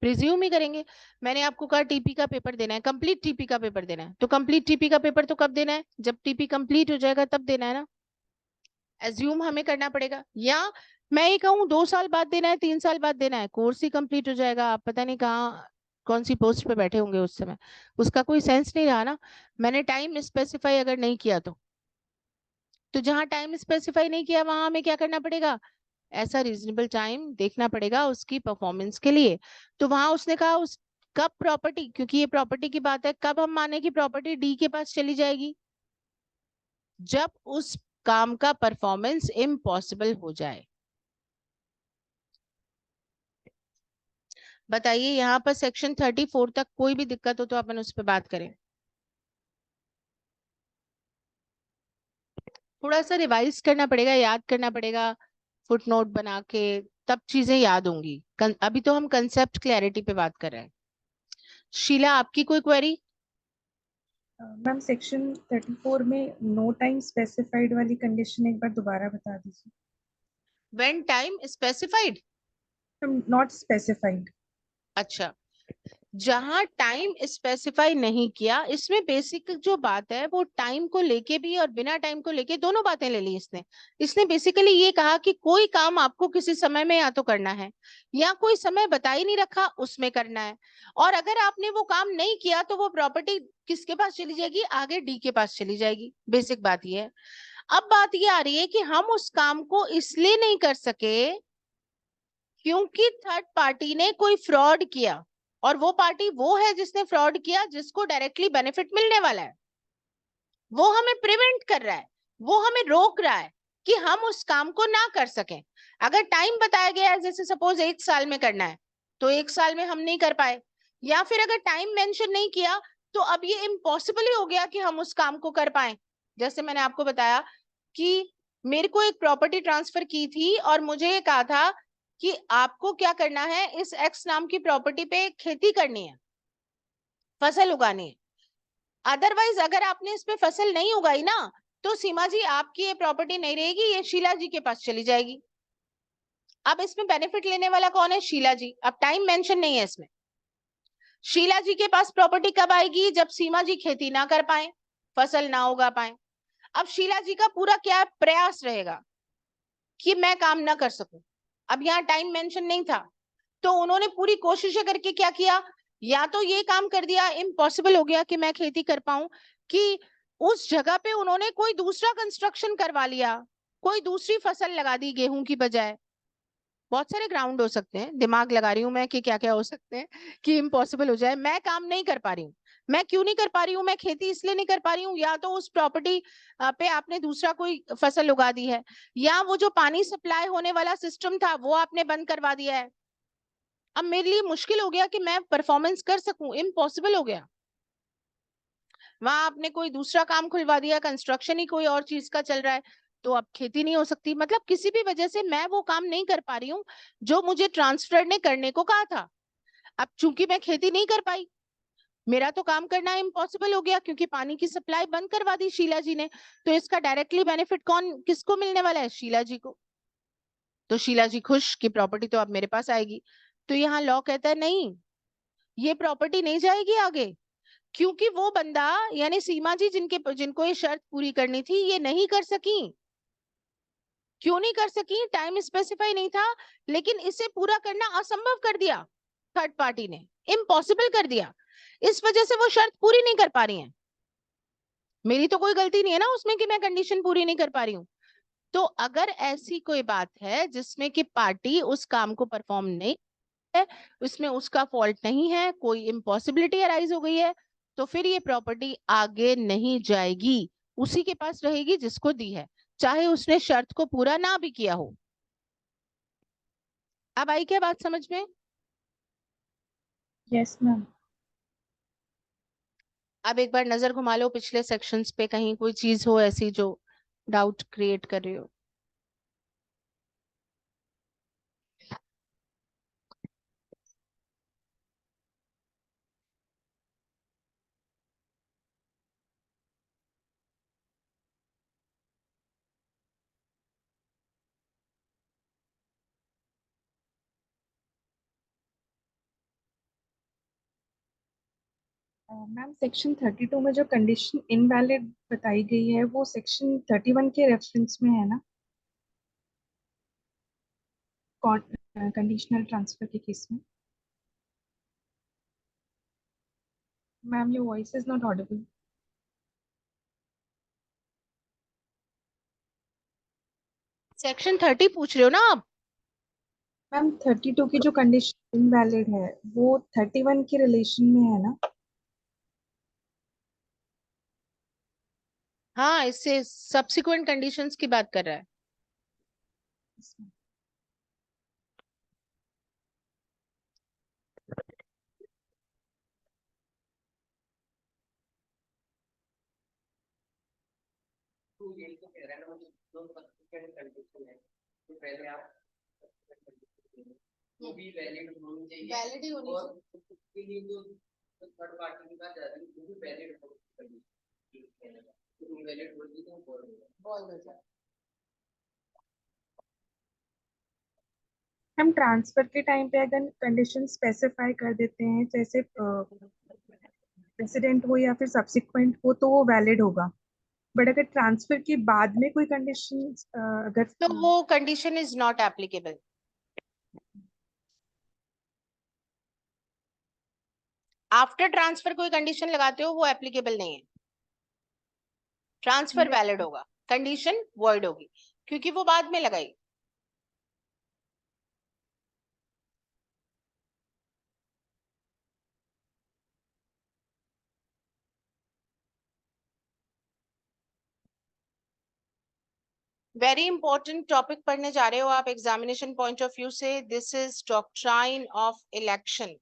प्रिज्यूम ही करेंगे। मैंने आपको कहा टीपी का पेपर देना है, कंप्लीट टीपी का पेपर देना है, तो कंप्लीट टीपी का पेपर तो कब देना है, जब टीपी कंप्लीट हो जाएगा तब देना है ना, एज्यूम हमें करना पड़ेगा। या मैं ये कहूँ 2 साल बाद देना है, 3 साल बाद देना है, कोर्स ही कंप्लीट हो जाएगा, आप पता नहीं कहाँ कौन सी पोस्ट पे बैठे होंगे उस समय, उसका कोई सेंस नहीं रहा ना। मैंने टाइम स्पेसिफाई अगर नहीं किया तो जहां टाइम स्पेसिफाई नहीं किया वहां हमें क्या करना पड़ेगा, ऐसा रीजनेबल टाइम देखना पड़ेगा उसकी परफॉर्मेंस के लिए। तो वहां उसने कहा उस कब प्रॉपर्टी, क्योंकि ये प्रॉपर्टी की बात है, कब हम माने कि प्रॉपर्टी डी के पास चली जाएगी, जब उस काम का परफॉर्मेंस इम्पॉसिबल हो जाए। बताइए यहाँ पर सेक्शन 34 तक कोई भी दिक्कत हो तो अपन उस पर बात करें। थोड़ा सा रिवाइज करना पड़ेगा, याद करना पड़ेगा, फुटनोट बना के, तब चीजें याद होंगी। अभी तो हम कंसेप्ट क्लैरिटी पे बात कर रहे हैं। शीला आपकी कोई क्वेरी? मैम सेक्शन 34 में नो टाइम स्पेसिफाइड वाली कंडीशन एक बार दोबारा बता दीजिए। When time specified, not specified. अच्छा, जहां टाइम स्पेसिफाई नहीं किया, इसमें बेसिक जो बात है वो टाइम को लेके भी और बिना टाइम को लेके दोनों बातें ले ली इसने। इसने बेसिकली ये कहा कि कोई काम आपको किसी समय में या तो करना है या कोई समय बता ही नहीं रखा उसमें करना है, और अगर आपने वो काम नहीं किया तो वो प्रॉपर्टी किसके पास चली जाएगी, आगे डी के पास चली जाएगी। बेसिक बात ये है। अब बात ये आ रही है कि हम उस काम को इसलिए नहीं कर सके क्योंकि थर्ड पार्टी ने कोई फ्रॉड किया, और वो पार्टी वो है जिसने फ्रॉड किया, जिसको डायरेक्टली बेनिफिट मिलने वाला है। वो हमें प्रिवेंट कर रहा है, वो हमें रोक रहा है कि हम उस काम को ना कर सकें। अगर टाइम बताया गया है, जैसे सपोज 1 साल में करना है, तो 1 साल में हम नहीं कर पाए, या फिर अगर टाइम मेंशन नहीं किया तो अब ये इम्पॉसिबल ही हो गया कि हम उस काम को कर पाए। जैसे मैंने आपको बताया कि मेरे को एक प्रॉपर्टी ट्रांसफर की थी और मुझे ये कहा था कि आपको क्या करना है, इस एक्स नाम की प्रॉपर्टी पे खेती करनी है, फसल उगानी है। अदरवाइज अगर आपने इस पे फसल नहीं उगाई ना, तो सीमा जी आपकी ये प्रॉपर्टी नहीं रहेगी, ये शीला जी के पास चली जाएगी। अब इसमें बेनिफिट लेने वाला कौन है, शीला जी। अब टाइम मेंशन नहीं है इसमें। शीला जी के पास प्रॉपर्टी कब आएगी, जब सीमा जी खेती ना कर पाए, फसल ना उगा पाए। अब शीला जी का पूरा क्या प्रयास रहेगा कि मैं काम ना कर सकूं। अब यहाँ टाइम मेंशन नहीं था, तो उन्होंने पूरी कोशिश करके क्या किया, या तो ये काम कर दिया, इम्पॉसिबल हो गया कि मैं खेती कर पाऊं, कि उस जगह पे उन्होंने कोई दूसरा कंस्ट्रक्शन करवा लिया, कोई दूसरी फसल लगा दी गेहूं की बजाय। बहुत सारे ग्राउंड हो सकते हैं, दिमाग लगा रही हूँ मैं कि क्या क्या हो सकते हैं कि इम्पॉसिबल हो जाए। मैं काम नहीं कर पा रही हूँ। मैं क्यों नहीं कर पा रही हूँ, मैं खेती इसलिए नहीं कर पा रही हूँ, या तो उस प्रॉपर्टी पे आपने दूसरा कोई फसल उगा दी है, या वो जो पानी सप्लाई होने वाला सिस्टम था वो आपने बंद करवा दिया है। अब मेरे लिए मुश्किल हो गया कि मैं परफॉर्मेंस कर सकूं, इम्पॉसिबल हो गया। वहां आपने कोई दूसरा काम खुलवा दिया, कंस्ट्रक्शन ही कोई और चीज का चल रहा है, तो अब खेती नहीं हो सकती। मतलब किसी भी वजह से मैं वो काम नहीं कर पा रही हूँ जो मुझे ट्रांसफर ने करने को कहा था। अब चूंकि मैं खेती नहीं कर पाई, मेरा तो काम करना इम्पॉसिबल हो गया, क्योंकि पानी की सप्लाई बंद करवा दी शीला जी ने। तो इसका डायरेक्टली बेनिफिट कौन किसको मिलने वाला है, शीला जी को। तो शीला जी खुश कि प्रॉपर्टी तो अब मेरे पास आएगी। तो यहाँ लॉ कहता है नहीं, ये प्रॉपर्टी नहीं जाएगी आगे, क्योंकि वो बंदा यानी सीमा जी जिनके जिनको ये शर्त पूरी करनी थी, ये नहीं कर सकी। क्यों नहीं कर सकी, टाइम स्पेसिफाई नहीं था, लेकिन इसे पूरा करना असंभव कर दिया थर्ड पार्टी ने, इम्पॉसिबल कर दिया। इस वजह से वो शर्त पूरी नहीं कर पा रही हैं। मेरी तो कोई गलती नहीं है ना उसमें कि मैं कंडीशन पूरी नहीं कर पा रही हूँ। तो अगर ऐसी कोई बात है जिसमें कि पार्टी उस काम को परफॉर्म नहीं है, उसमें उसका फॉल्ट नहीं है, कोई इम्पॉसिबिलिटी अराइज हो गई है, तो फिर ये प्रॉपर्टी आगे नहीं जाएगी, उसी के पास रहेगी जिसको दी है, चाहे उसने शर्त को पूरा ना भी किया हो। अब आई क्या बात समझ में? Yes ma'am. अब एक बार नजर घुमा लो पिछले सेक्शंस पे, कहीं कोई चीज हो ऐसी जो डाउट क्रिएट कर रही हो। मैम सेक्शन 32 में जो कंडीशन इनवैलिड बताई गई है वो सेक्शन 31 के रेफरेंस में है ना, कंडीशनल ट्रांसफर के केस में। Ma'am your voice is not Audible. Section 30 पूछ रहे हो ना आप? मैम 32 की जो कंडीशन इनवैलिड है वो 31 के रिलेशन में है ना। हाँ, इससे सब्सिक्वेंट कंडीशंस की बात कर रहा है। तो यही तो कह रहा है ना, मतलब जो सब्सिक्वेंट कंडीशन है तो पहले आप वो भी वैलिड होनी चाहिए, वैलिड ही होनी चाहिए, और उसके लिए जो थर्ड पार्टी के पास जाती है वो भी वैलिड होनी चाहिए। तो वैलिड होगी तो बॉल हो जाए। हम ट्रांसफर के टाइम पे अगर कंडीशन स्पेसिफाई कर देते हैं, जैसे प्रेसिडेंट हो या फिर सब्सिक्वेंट हो, तो वो वैलिड होगा। बट अगर ट्रांसफर के बाद में कोई कंडीशन अगर तो वो condition is not applicable. After transfer कोई कंडीशन लगाते हो वो एप्लीकेबल नहीं है। ट्रांसफर वैलिड होगा, कंडीशन वॉइड होगी, क्योंकि वो बाद में लगाई। वेरी इंपॉर्टेंट टॉपिक पढ़ने जा रहे हो आप एग्जामिनेशन पॉइंट ऑफ व्यू से। This is doctrine of election.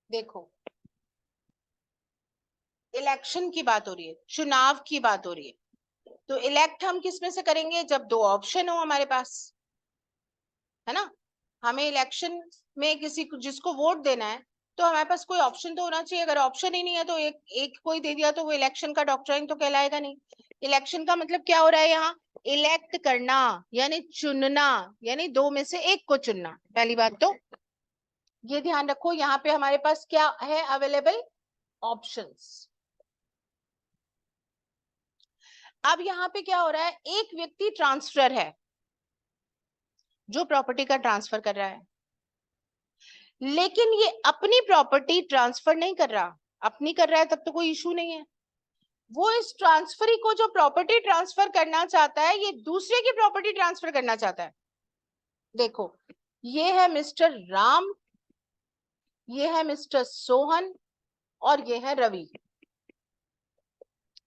देखो, इलेक्शन की बात हो रही है, चुनाव की बात हो रही है, तो इलेक्ट हम किस में से करेंगे? जब दो ऑप्शन हो हमारे पास, है ना। हमें इलेक्शन में किसी को जिसको वोट देना है, तो हमारे पास कोई ऑप्शन तो होना चाहिए। अगर ऑप्शन ही नहीं है तो एक एक कोई दे दिया तो वो इलेक्शन का डॉक्ट्राइन तो कहलाएगा नहीं। इलेक्शन का मतलब क्या हो रहा है यहाँ? इलेक्ट करना, यानी चुनना, यानी दो में से एक को चुनना। पहली बात तो ये ध्यान रखो, यहाँ पे हमारे पास क्या है अवेलेबल? ऑप्शंस। अब यहाँ पे क्या हो रहा है? एक व्यक्ति ट्रांसफर है जो प्रॉपर्टी का ट्रांसफर कर रहा है, लेकिन ये अपनी प्रॉपर्टी ट्रांसफर नहीं कर रहा। अपनी कर रहा है तब तो कोई इशू नहीं है। वो इस ट्रांसफरी को, जो प्रॉपर्टी ट्रांसफर करना चाहता है, ये दूसरे की प्रॉपर्टी ट्रांसफर करना चाहता है। देखो, ये है मिस्टर राम, ये है मिस्टर सोहन, और ये है रवि।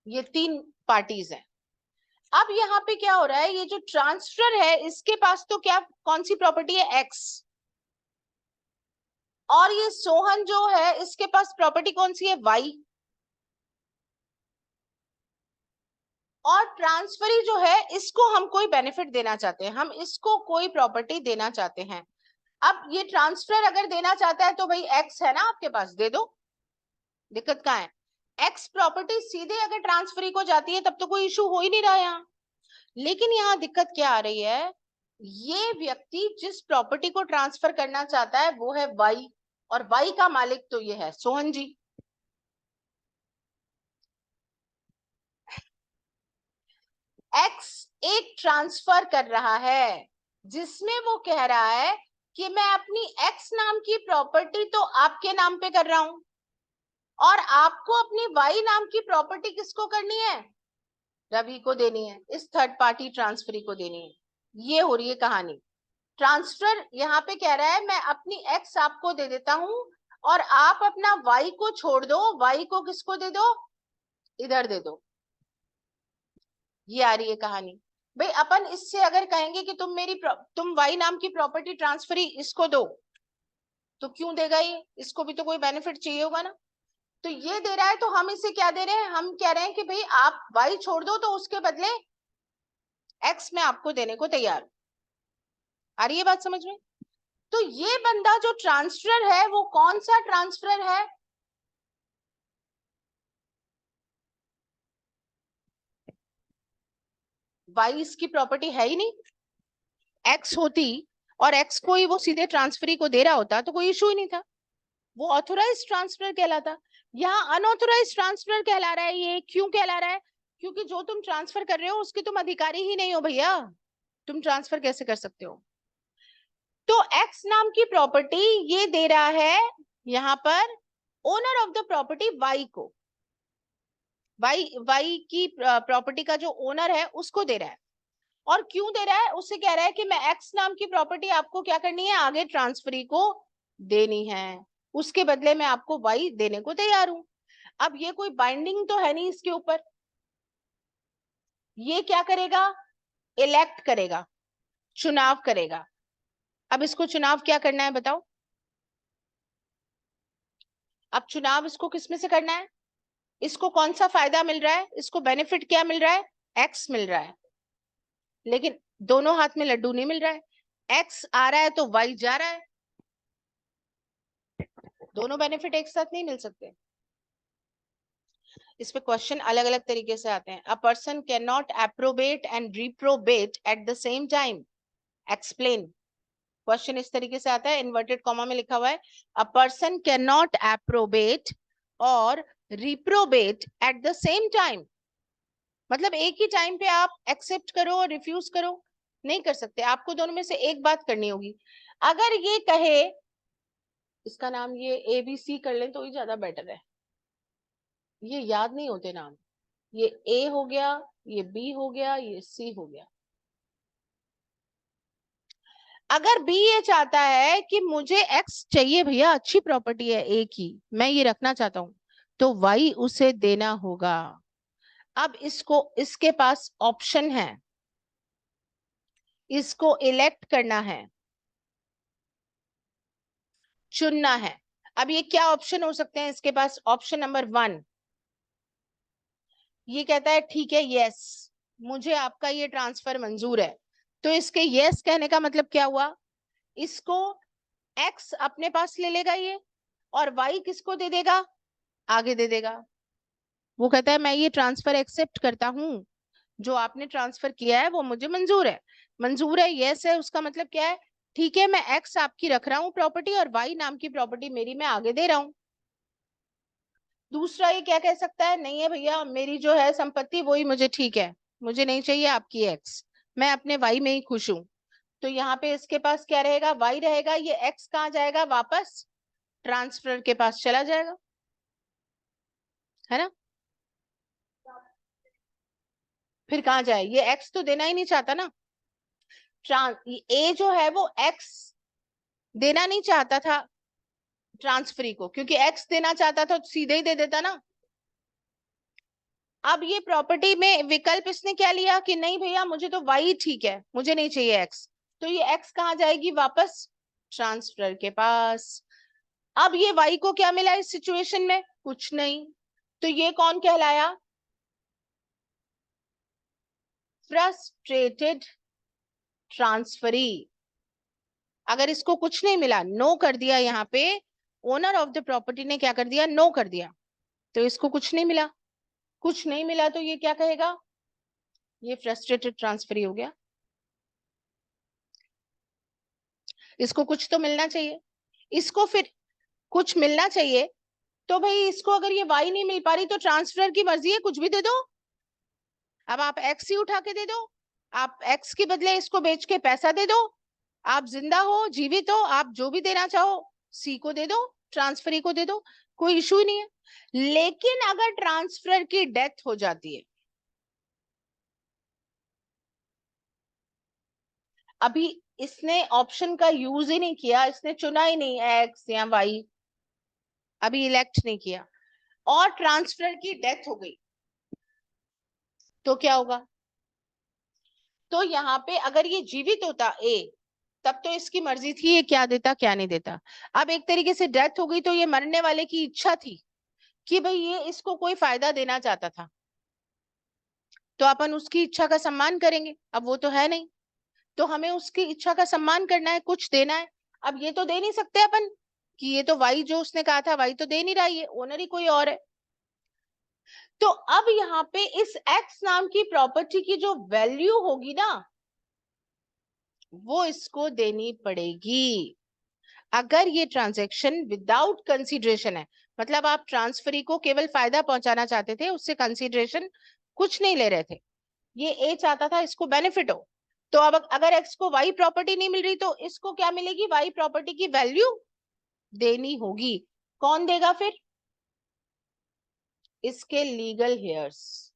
ये तीन पार्टीज हैं। अब यहाँ पे क्या हो रहा है? ये जो ट्रांसफर है, इसके पास तो क्या, कौन सी प्रॉपर्टी है? एक्स। और ये सोहन जो है, इसके पास प्रॉपर्टी कौन सी है? वाई। और ट्रांसफरी जो है, इसको हम कोई बेनिफिट देना चाहते हैं, हम इसको कोई प्रॉपर्टी देना चाहते हैं। अब ये ट्रांसफर अगर देना चाहता है तो भाई एक्स है ना आपके पास, दे दो, दिक्कत कहाँ है? एक्स प्रॉपर्टी सीधे अगर ट्रांसफरी को जाती है तब तो कोई इशू हो ही नहीं रहा यहाँ। लेकिन यहाँ दिक्कत क्या आ रही है? ये व्यक्ति जिस प्रॉपर्टी को ट्रांसफर करना चाहता है वो है वाई, और वाई का मालिक तो ये है सोहन जी। एक्स एक ट्रांसफर कर रहा है जिसमें वो कह रहा है कि मैं अपनी एक्स नाम की प्रॉपर्टी तो आपके नाम पे कर रहा हूं, और आपको अपनी वाई नाम की प्रॉपर्टी किसको करनी है? रवि को देनी है, इस थर्ड पार्टी ट्रांसफरी को देनी है। ये हो रही है कहानी। ट्रांसफर यहाँ पे कह रहा है मैं अपनी एक्स आपको दे देता हूं, और आप अपना वाई को छोड़ दो। वाई को किसको दे दो? इधर दे दो। ये आ रही है कहानी। भाई अपन इससे अगर कहेंगे कि तुम वाई नाम की प्रॉपर्टी ट्रांसफरी इसको दो, तो क्यों देगा ये? इसको भी तो कोई बेनिफिट चाहिए होगा ना। तो ये दे रहा है, तो हम इसे क्या दे रहे हैं? हम कह रहे हैं कि भाई आप वाई छोड़ दो, तो उसके बदले एक्स में आपको देने को तैयार। आ रही है बात समझ में? तो ये बंदा जो ट्रांसफर है, वो कौन सा ट्रांसफर है? वाई इसकी प्रॉपर्टी है ही नहीं। एक्स होती और एक्स को ही वो सीधे ट्रांसफरी को दे रहा होता तो कोई इशू ही नहीं था, वो ऑथोराइज ट्रांसफर कहलाता। यहाँ अनऑथोराइज ट्रांसफर कहला रहा है। ये क्यों कहला रहा है? क्योंकि जो तुम ट्रांसफर कर रहे हो उसके तुम अधिकारी ही नहीं हो भैया, तुम ट्रांसफर कैसे कर सकते हो? तो एक्स नाम की प्रॉपर्टी ये दे रहा है यहाँ पर owner of the property Y को। वाई की प्रॉपर्टी का जो ओनर है उसको दे रहा है। और क्यों दे रहा है? उससे कह रहा है कि मैं एक्स नाम की प्रॉपर्टी आपको क्या करनी है? आगे ट्रांसफरी को देनी है। उसके बदले में आपको वाई देने को तैयार हूं। अब ये कोई बाइंडिंग तो है नहीं इसके ऊपर, ये क्या करेगा, इलेक्ट करेगा, चुनाव करेगा। अब इसको चुनाव क्या करना है बताओ, अब चुनाव इसको किसमें से करना है, इसको कौन सा फायदा मिल रहा है, इसको बेनिफिट क्या मिल रहा है, एक्स मिल रहा है, लेकिन दोनों हाथ में लड्डू नहीं मिल रहा है, एक्स आ रहा है तो वाई जा रहा है, दोनों बेनिफिट एक साथ नहीं मिल सकते। इस पे क्वेश्चन अलग अलग तरीके से आते हैं। A person can not approbate and reprobate at the same time, explain. Question इस तरीके से आता है, इन्वर्टेड कॉमा में लिखा हुआ है, अ पर्सन कैन नॉट एप्रोबेट और रिप्रोबेट एट द सेम टाइम। मतलब एक ही टाइम पे आप एक्सेप्ट करो और रिफ्यूज करो, नहीं कर सकते, आपको दोनों में से एक बात करनी होगी। अगर ये कहे, इसका नाम ये ABC कर लें तो ही ज्यादा बेटर है, ये याद नहीं होते नाम, ये A हो गया, ये B हो गया, ये C हो गया। अगर B ये चाहता है कि मुझे X चाहिए भैया, अच्छी प्रॉपर्टी है A की, मैं ये रखना चाहता हूं, तो Y उसे देना होगा। अब इसको, इसके पास ऑप्शन है, इसको इलेक्ट करना है, चुनना है। अब ये क्या ऑप्शन हो सकते हैं इसके पास, ऑप्शन नंबर 1, ये कहता है ठीक है यस, मुझे आपका ये ट्रांसफर मंजूर है। तो इसके यस कहने का मतलब क्या हुआ, इसको एक्स अपने पास ले लेगा ये, और वाई किसको दे देगा, आगे दे देगा। वो कहता है मैं ये ट्रांसफर एक्सेप्ट करता हूं, जो आपने ट्रांसफर किया है वो मुझे मंजूर है। मंजूर है, यस है, उसका मतलब क्या है, ठीक है मैं एक्स आपकी रख रहा हूं प्रॉपर्टी, और वाई नाम की प्रॉपर्टी मेरी मैं आगे दे रहा हूं। दूसरा ये क्या कह सकता है, नहीं है भैया मेरी जो है संपत्ति वही मुझे ठीक है, मुझे नहीं चाहिए आपकी एक्स, मैं अपने वाई में ही खुश हूं। तो यहाँ पे इसके पास क्या रहेगा, वाई रहेगा, ये एक्स कहाँ जाएगा, वापस ट्रांसफर के पास चला जाएगा, है ना। फिर कहाँ जाए, ये एक्स तो देना ही नहीं चाहता ना, ए जो है वो एक्स देना नहीं चाहता था ट्रांसफरी को, क्योंकि एक्स देना चाहता था तो सीधे ही दे देता ना। अब ये प्रॉपर्टी में विकल्प इसने क्या लिया कि नहीं भैया मुझे तो वाई ठीक है, मुझे नहीं चाहिए एक्स, तो ये एक्स कहाँ जाएगी, वापस ट्रांसफर के पास। अब ये वाई को क्या मिला इस सिचुएशन में, कुछ नहीं, तो ये कौन कहलाया, फ्रस्ट्रेटेड ट्रांसफरी। अगर इसको कुछ नहीं मिला, नो कर दिया, यहाँ पे ओनर ऑफ द प्रॉपर्टी ने क्या कर दिया, नो कर दिया, तो इसको कुछ नहीं मिला, कुछ नहीं मिला तो ये क्या कहेगा, ये फ्रस्ट्रेटेड ट्रांसफरी हो गया। इसको कुछ तो मिलना चाहिए, इसको फिर कुछ मिलना चाहिए, तो भाई इसको अगर ये वाई नहीं मिल पा रही तो ट्रांसफर की मर्जी है, कुछ भी दे दो। अब आप एक्स ही उठा के दे दो, आप एक्स के बदले इसको बेच के पैसा दे दो, आप जिंदा हो जीवित हो, आप जो भी देना चाहो सी को दे दो, ट्रांसफरी को दे दो, कोई इशू ही नहीं है। लेकिन अगर ट्रांसफर की डेथ हो जाती है, अभी इसने ऑप्शन का यूज ही नहीं किया, इसने चुना ही नहीं एक्स या वाई, अभी इलेक्ट नहीं किया, और ट्रांसफर की डेथ हो गई, तो क्या होगा, तो यहाँ पे अगर ये जीवित होता ए, तब तो इसकी मर्जी थी ये क्या देता क्या नहीं देता। अब एक तरीके से डेथ हो गई तो ये मरने वाले की इच्छा थी कि भाई ये इसको कोई फायदा देना चाहता था, तो अपन उसकी इच्छा का सम्मान करेंगे, अब वो तो है नहीं, तो हमें उसकी इच्छा का सम्मान करना है, कुछ देना है। अब ये तो दे नहीं सकते अपन कि ये तो वाई जो उसने कहा था वाई तो दे नहीं रहा, ये ओनर ही कोई और है। तो अब यहाँ पे इस एक्स नाम की प्रॉपर्टी की जो वैल्यू होगी ना, वो इसको देनी पड़ेगी। अगर ये ट्रांजैक्शन विदाउट कंसीडरेशन है, मतलब आप ट्रांसफरी को केवल फायदा पहुंचाना चाहते थे, उससे कंसीडरेशन कुछ नहीं ले रहे थे, ये ए चाहता था इसको बेनिफिट हो, तो अब अगर एक्स को वाई प्रॉपर्टी नहीं मिल रही तो इसको क्या मिलेगी, वाई प्रॉपर्टी की वैल्यू देनी होगी। कौन देगा फिर, इसके लीगल हेयर्स।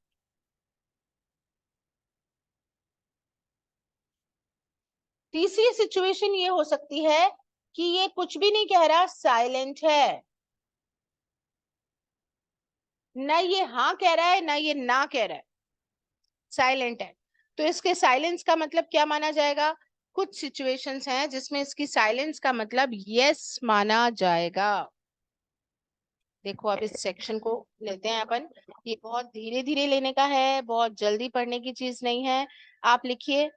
तीसरी सिचुएशन ये हो सकती है कि ये कुछ भी नहीं कह रहा, साइलेंट है, ना ये हाँ कह रहा है ना ये ना कह रहा है, साइलेंट है। तो इसके साइलेंस का मतलब क्या माना जाएगा? कुछ सिचुएशंस हैं जिसमें इसकी साइलेंस का मतलब यस माना जाएगा। देखो अब इस सेक्शन को लेते हैं अपन, ये बहुत धीरे धीरे लेने का है, बहुत जल्दी पढ़ने की चीज नहीं है। आप लिखिए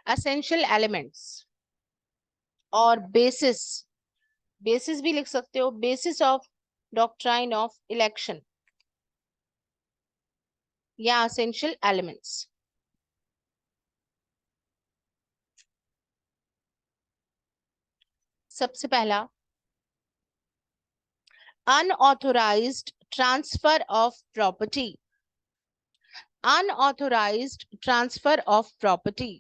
एसेंशियल एलिमेंट्स और बेसिस, बेसिस भी लिख सकते हो, basis of doctrine of election या एसेंशियल एलिमेंट्स। सबसे पहला, unauthorised transfer of property, unauthorised transfer of property.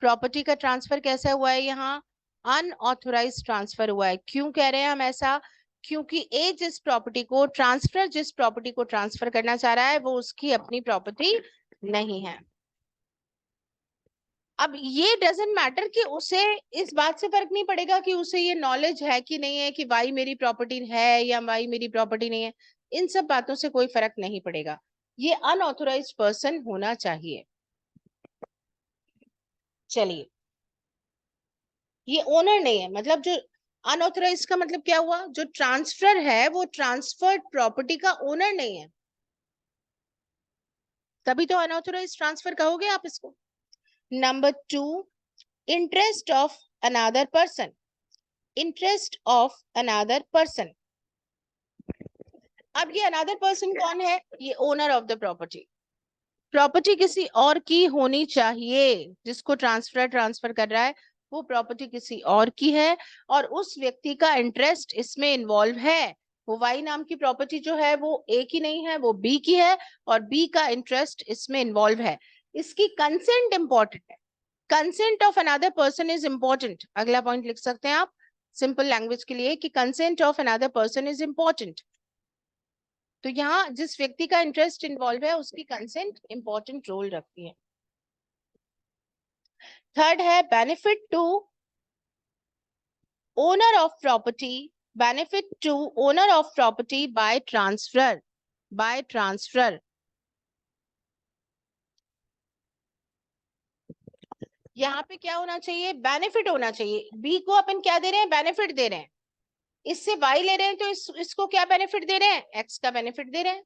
Property का ट्रांसफर कैसा हुआ है? यहाँ अनऑथोराइज्ड ट्रांसफर हुआ है। क्यों कह रहे हैं हम ऐसा? क्योंकि ए जिस प्रॉपर्टी को ट्रांसफर करना चाह रहा है वो उसकी अपनी प्रॉपर्टी नहीं है। अब ये डजेंट मैटर कि उसे, इस बात से फर्क नहीं पड़ेगा कि उसे ये नॉलेज है कि नहीं है कि वाई मेरी प्रॉपर्टी है या वाई मेरी प्रॉपर्टी नहीं है, इन सब बातों से कोई फर्क नहीं पड़ेगा। ये अनऑथोराइज्ड पर्सन होना चाहिए। चलिए, ये ओनर नहीं है, मतलब जो अनऑथोराइज्ड का मतलब क्या हुआ? जो ट्रांसफर है वो ट्रांसफर्ड प्रॉपर्टी का ओनर नहीं है, तभी तो अनऑथोराइज्ड ट्रांसफर कहोगे आप इसको। Number 2, interest of another person, interest of another person. अब ये अनदर पर्सन कौन है? ये owner of the property. Property किसी और की होनी चाहिए, जिसको ट्रांसफर कर रहा है वो प्रॉपर्टी किसी और की है और उस व्यक्ति का इंटरेस्ट इसमें इन्वॉल्व है। वो वाई नाम की प्रॉपर्टी जो है वो ए की नहीं है, वो बी की है और बी का इंटरेस्ट इसमें इन्वॉल्व है। इसकी कंसेंट इंपॉर्टेंट है, consent of another person is important. अगला पॉइंट लिख सकते हैं आप सिंपल लैंग्वेज के लिए कि consent of another person is important. तो यहाँ जिस व्यक्ति का इंटरेस्ट इन्वॉल्व है उसकी कंसेंट इंपॉर्टेंट रोल रखती है। थर्ड है benefit to owner of property, benefit to owner of property by transfer, by transfer. यहाँ पे क्या होना चाहिए? बेनिफिट होना चाहिए। बी को अपन क्या दे रहे हैं? बेनिफिट दे रहे हैं। इससे वाई ले रहे हैं तो इसको क्या बेनिफिट दे रहे हैं? एक्स का बेनिफिट दे रहे हैं।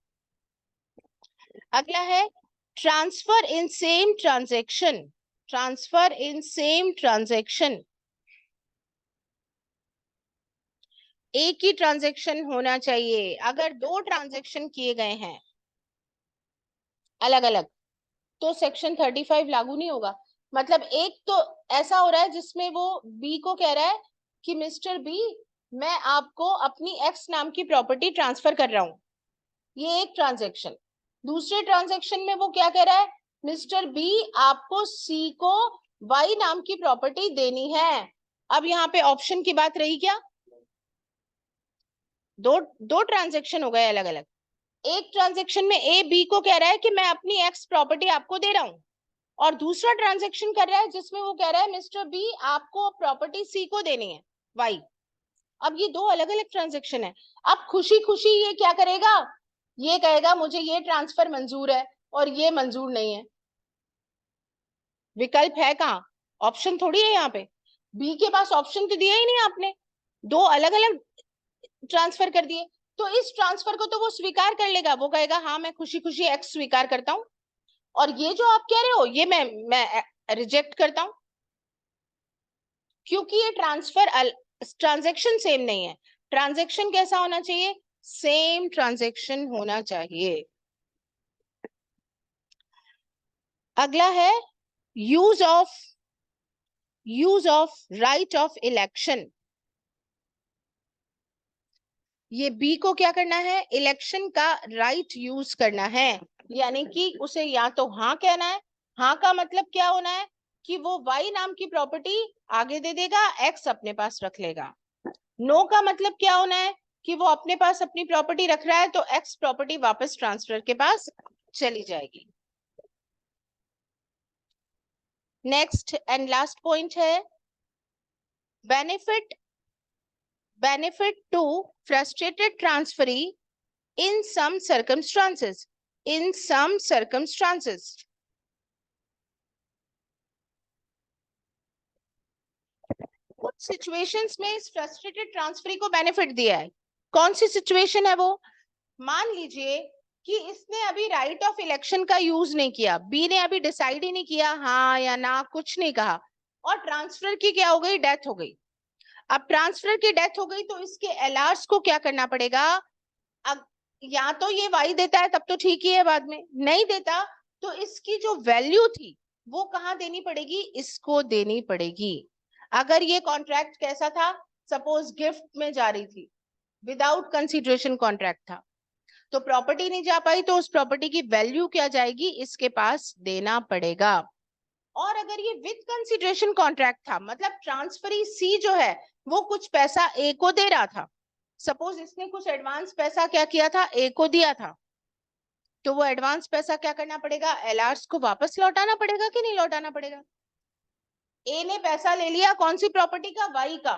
अगला है transfer in same transaction, transfer in same transaction. एक ही ट्रांजेक्शन होना चाहिए। अगर दो ट्रांजेक्शन किए गए हैं अलग अलग तो सेक्शन 35 लागू नहीं होगा। मतलब एक तो ऐसा हो रहा है जिसमें वो बी को कह रहा है कि मिस्टर बी, मैं आपको अपनी एक्स नाम की प्रॉपर्टी ट्रांसफर कर रहा हूं, ये एक ट्रांजेक्शन। दूसरे ट्रांजेक्शन में वो क्या कह रहा है? मिस्टर बी, आपको सी को वाई नाम की प्रॉपर्टी देनी है। अब यहाँ पे ऑप्शन की बात रही क्या? दो ट्रांजेक्शन हो गए अलग अलग। एक ट्रांजेक्शन में ए बी को कह रहा है कि मैं अपनी एक्स प्रॉपर्टी आपको दे रहा हूं और दूसरा ट्रांजेक्शन कर रहा है जिसमें वो कह रहा है मिस्टर बी, आपको प्रॉपर्टी सी को देनी है, वाई। अब ये दो अलग अलग ट्रांजेक्शन है। अब खुशी खुशी ये क्या करेगा? ये कहेगा मुझे ये ट्रांसफर मंजूर है और ये मंजूर नहीं है। विकल्प है कहाँ? ऑप्शन थोड़ी है यहाँ पे। बी के पास ऑप्शन तो दिया ही नहीं आपने, दो अलग अलग ट्रांसफर कर दिए। तो इस ट्रांसफर को तो वो स्वीकार कर लेगा, वो कहेगा हाँ मैं खुशी खुशी एक्स स्वीकार करता हूं, और ये जो आप कह रहे हो ये मैं रिजेक्ट करता हूं, क्योंकि ये ट्रांजेक्शन सेम नहीं है। ट्रांजेक्शन कैसा होना चाहिए? सेम ट्रांजेक्शन होना चाहिए। अगला है use of right of election. ये बी को क्या करना है? इलेक्शन का राइट यूज करना है, यानी कि उसे या तो हाँ कहना है। हाँ का मतलब क्या होना है? कि वो वाई नाम की प्रॉपर्टी आगे दे देगा, एक्स अपने पास रख लेगा। नो का मतलब क्या होना है? कि वो अपने पास अपनी प्रॉपर्टी रख रहा है तो एक्स प्रॉपर्टी वापस ट्रांसफर के पास चली जाएगी। नेक्स्ट एंड लास्ट पॉइंट है benefit to frustrated transferee in some circumstances. In some circumstances. कुछ सिचुएशंस में इस फ्रस्ट्रेटेड ट्रांसफरी को बेनिफिट दिया है. कौन सी सिचुएशन है वो? मान लीजिए कि इसने अभी राइट ऑफ इलेक्शन का यूज नहीं किया, बी ने अभी डिसाइड ही नहीं किया हाँ या ना, कुछ नहीं कहा, और ट्रांसफर की क्या हो गई, डेथ हो गई. अब ट्रांसफर की डेथ हो गई तो इसके एलआर्स को क्या करना पड़ेगा? अब या तो ये वाई देता है तब तो ठीक ही है, बाद में नहीं देता तो इसकी जो वैल्यू थी वो कहाँ देनी पड़ेगी? इसको देनी पड़ेगी. अगर ये कॉन्ट्रैक्ट कैसा था, सपोज गिफ्ट में जा रही थी, विदाउट कंसिडरेशन कॉन्ट्रैक्ट था, तो प्रॉपर्टी नहीं जा पाई तो उस प्रॉपर्टी की वैल्यू क्या जाएगी? इसके पास देना पड़ेगा. और अगर ये विद कंसिडरेशन कॉन्ट्रैक्ट था, मतलब ट्रांसफरी सी जो है वो कुछ पैसा ए को दे रहा था, सपोज इसने कुछ एडवांस पैसा क्या किया था, ए को दिया था, तो वो एडवांस पैसा क्या करना पड़ेगा? एलआर्स को वापस लौटाना पड़ेगा कि नहीं लौटाना पड़ेगा? ए ने पैसा ले लिया कौन सी प्रॉपर्टी का? वाई का.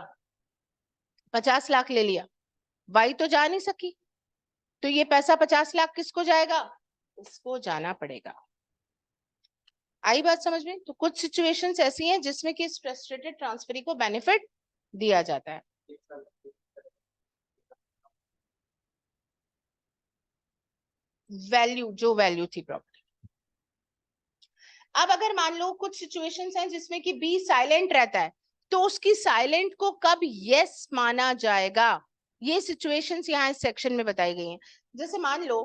50 लाख ले लिया, वाई तो जा नहीं सकी, तो ये पैसा 50 लाख किसको जाएगा? इसको जाना पड़ेगा. आई बात समझ में? तो कुछ सिचुएशंस ऐसी हैं जिसमें कि इस फ्रस्ट्रेटेड ट्रांसफरी को बेनिफिट दिया जाता है. वैल्यू, जो वैल्यू थी प्रॉपर्टी. अब अगर मान लो कुछ सिचुएशंस हैं जिसमें कि बी साइलेंट रहता है, तो उसकी साइलेंट को कब यस माना जाएगा? ये सिचुएशंस यहाँ इस सेक्शन में बताई गई हैं. जैसे मान लो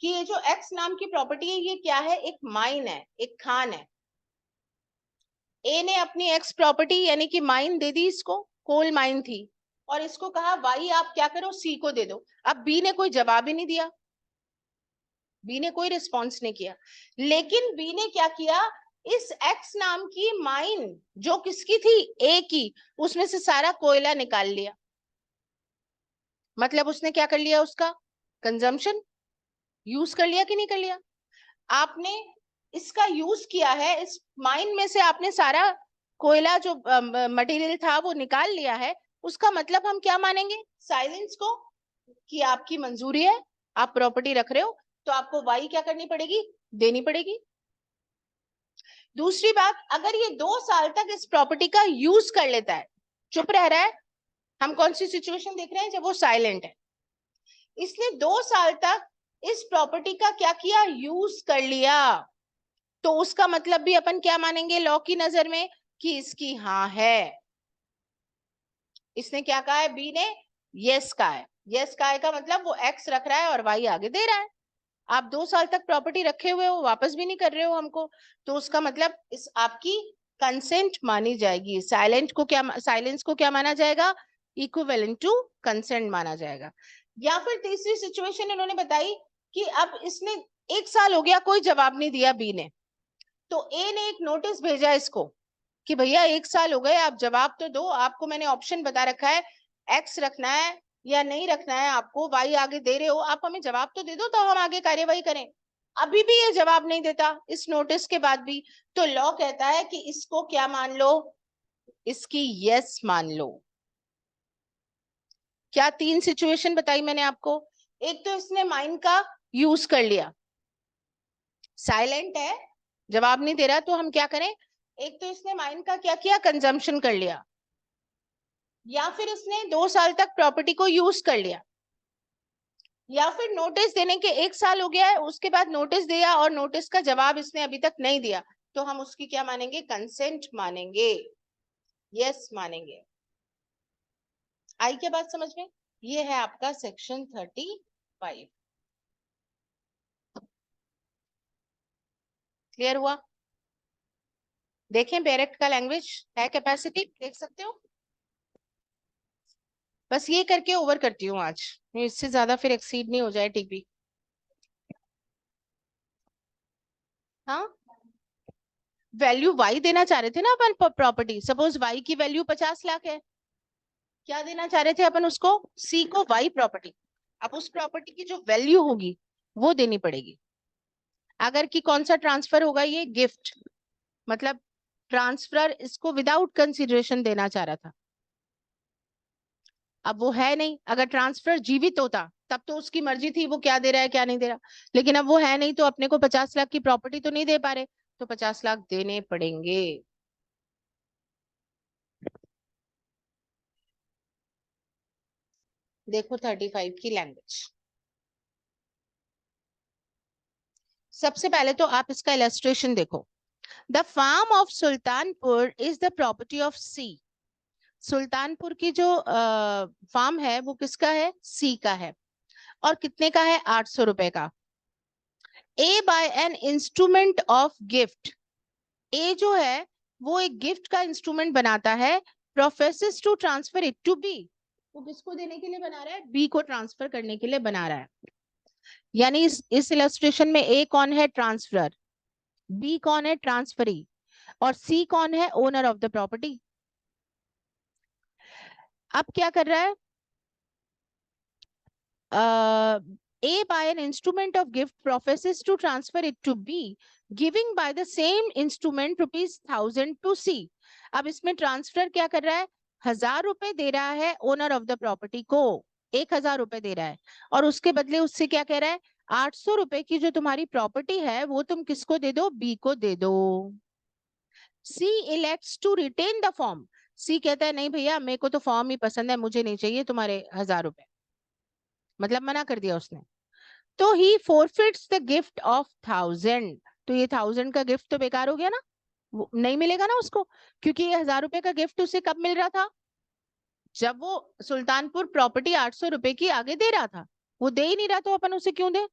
कि ये जो एक्स नाम की प्रॉपर्टी है ये क्या है? एक माइन है, एक खान है. ए ने अपनी एक्स प्रॉपर्टी यानी कि माइन दे दी इसको, कोल माइन थी, और इसको कहा वाई आप क्या करो, सी को दे दो. अब बी ने कोई जवाब ही नहीं दिया, बी ने कोई रिस्पॉन्स नहीं किया, लेकिन बी ने क्या किया? इस एक्स नाम की माइन जो किसकी थी? ए की, उसमें से सारा कोयला निकाल लिया. मतलब उसने क्या कर लिया? उसका कंजम्पशन यूज कर लिया कि नहीं कर लिया? आपने इसका यूज किया है, इस माइन में से आपने सारा कोयला जो मटेरियल था वो निकाल लिया है. उसका मतलब हम क्या मानेंगे? साइलेंस को, कि आपकी मंजूरी है, आप प्रॉपर्टी रख रहे हो, तो आपको वाई क्या करनी पड़ेगी? देनी पड़ेगी. दूसरी बात, अगर ये 2 साल तक इस प्रॉपर्टी का यूज कर लेता है, चुप रह रहा है, हम कौन सी सिचुएशन देख रहे हैं? जब वो साइलेंट है. इसने 2 साल तक इस प्रॉपर्टी का क्या किया? यूज कर लिया, तो उसका मतलब भी अपन क्या मानेंगे लॉ की नजर में? कि इसकी हाँ है. इसने क्या कहा है? बी ने यस कहा है. यस कहा है का मतलब वो एक्स रख रहा है और वाई आगे दे रहा है. आप 2 साल तक प्रॉपर्टी रखे हुए हो, वापस भी नहीं कर रहे हो हमको, तो उसका मतलब इस आपकी कंसेंट मानी जाएगी. साइलेंट को क्या, साइलेंस को क्या माना जाएगा? इक्विवेलेंट टू कंसेंट माना जाएगा. या फिर तीसरी सिचुएशन इन्होंने बताई कि अब इसने 1 साल हो गया, कोई जवाब नहीं दिया बी ने, तो ए ने एक नोटिस भेजा इसको कि भैया 1 साल हो गए, आप जवाब तो दो, आपको मैंने ऑप्शन बता रखा है, एक्स रखना है या नहीं रखना है, आपको वाई आगे दे रहे हो, आप हमें जवाब तो दे दो तो हम आगे कार्यवाही करें. अभी भी ये जवाब नहीं देता इस नोटिस के बाद भी, तो लॉ कहता है कि इसको क्या मान लो? इसकी यस मान लो. क्या 3 सिचुएशन बताई मैंने आपको? एक तो इसने माइंड का यूज कर लिया, साइलेंट है, जवाब नहीं दे रहा, तो हम क्या करें? एक तो इसने माइंड का क्या किया? कंजम्पशन कर लिया, या फिर इसने 2 साल तक प्रॉपर्टी को यूज कर लिया, या फिर नोटिस देने के 1 साल हो गया है, उसके बाद नोटिस दिया और नोटिस का जवाब इसने अभी तक नहीं दिया, तो हम उसकी क्या मानेंगे? कंसेंट मानेंगे, यस मानेंगे. आई क्या बात समझ में? ये है आपका सेक्शन 35. क्लियर हुआ? देखें डायरेक्ट का लैंग्वेज है, कैपेसिटी देख सकते हो. बस ये करके ओवर करती हूँ आज, इससे ज्यादा फिर एक्सीड नहीं हो जाए टीपी. हाँ, वैल्यू वाई देना चाह रहे थे ना अपन प्रॉपर्टी, सपोज वाई की वैल्यू 50 लाख है, क्या देना चाह रहे थे अपन उसको? सी को वाई प्रॉपर्टी. अब उस प्रॉपर्टी की जो वैल्यू होगी वो देनी पड़ेगी. अगर कि कौन सा ट्रांसफर होगा? ये गिफ्ट, मतलब ट्रांसफर इसको विदाउट कंसिडरेशन देना चाह रहा था, अब वो है नहीं। अगर ट्रांसफर जीवित होता तब तो उसकी मर्जी थी वो क्या दे रहा है क्या नहीं दे रहा, लेकिन अब वो है नहीं तो अपने को 50 लाख की प्रॉपर्टी तो नहीं दे पा रहे, तो 50 लाख देने पड़ेंगे। देखो 35 की लैंग्वेज। सबसे पहले तो आप इसका इलस्ट्रेशन देखो। The farm of Sultanpur is the property of C. Sultanpur की जो फार्म है वो किसका है, सी का है, और कितने का है, 800 रुपए का। A by an instrument of gift, A जो है वो एक गिफ्ट का इंस्ट्रूमेंट बनाता है, professes to transfer it to B, वो किसको देने के लिए बना रहा है, बी को ट्रांसफर करने के लिए बना रहा है। यानी इस इलस्ट्रेशन में ए कौन है, ट्रांसफरर, बी कौन है, ट्रांसफरी, और सी कौन है, ओनर ऑफ द प्रॉपर्टी। अब क्या कर रहा है, A by an instrument of gift professes to transfer it to B, giving by the same instrument ₹1000 to C. अब इसमें ट्रांसफर क्या कर रहा है, 1000 रुपए दे रहा है ओनर ऑफ द प्रॉपर्टी को, 1000 रुपए दे रहा है, और उसके बदले उससे क्या कह रहा है, 800 रुपए की जो तुम्हारी प्रॉपर्टी है वो तुम किसको दे दो, बी को दे दो। C elects to retain the form. C कहता है नहीं भैया मेरे को तो फॉर्म ही पसंद है, मुझे नहीं चाहिए तुम्हारे 1000 रुपए, मतलब मना कर दिया उसने। तो ही फोरफिट्स द गिफ्ट ऑफ 1000, तो ये 1000 का गिफ्ट तो बेकार हो गया ना, वो नहीं मिलेगा ना उसको, क्योंकि ये 1000 रुपए का गिफ्ट उसे कब मिल रहा था, जब वो सुल्तानपुर प्रॉपर्टी 800 रुपए की आगे दे रहा था, वो दे ही नहीं रहा तो अपन उसे क्यों दे।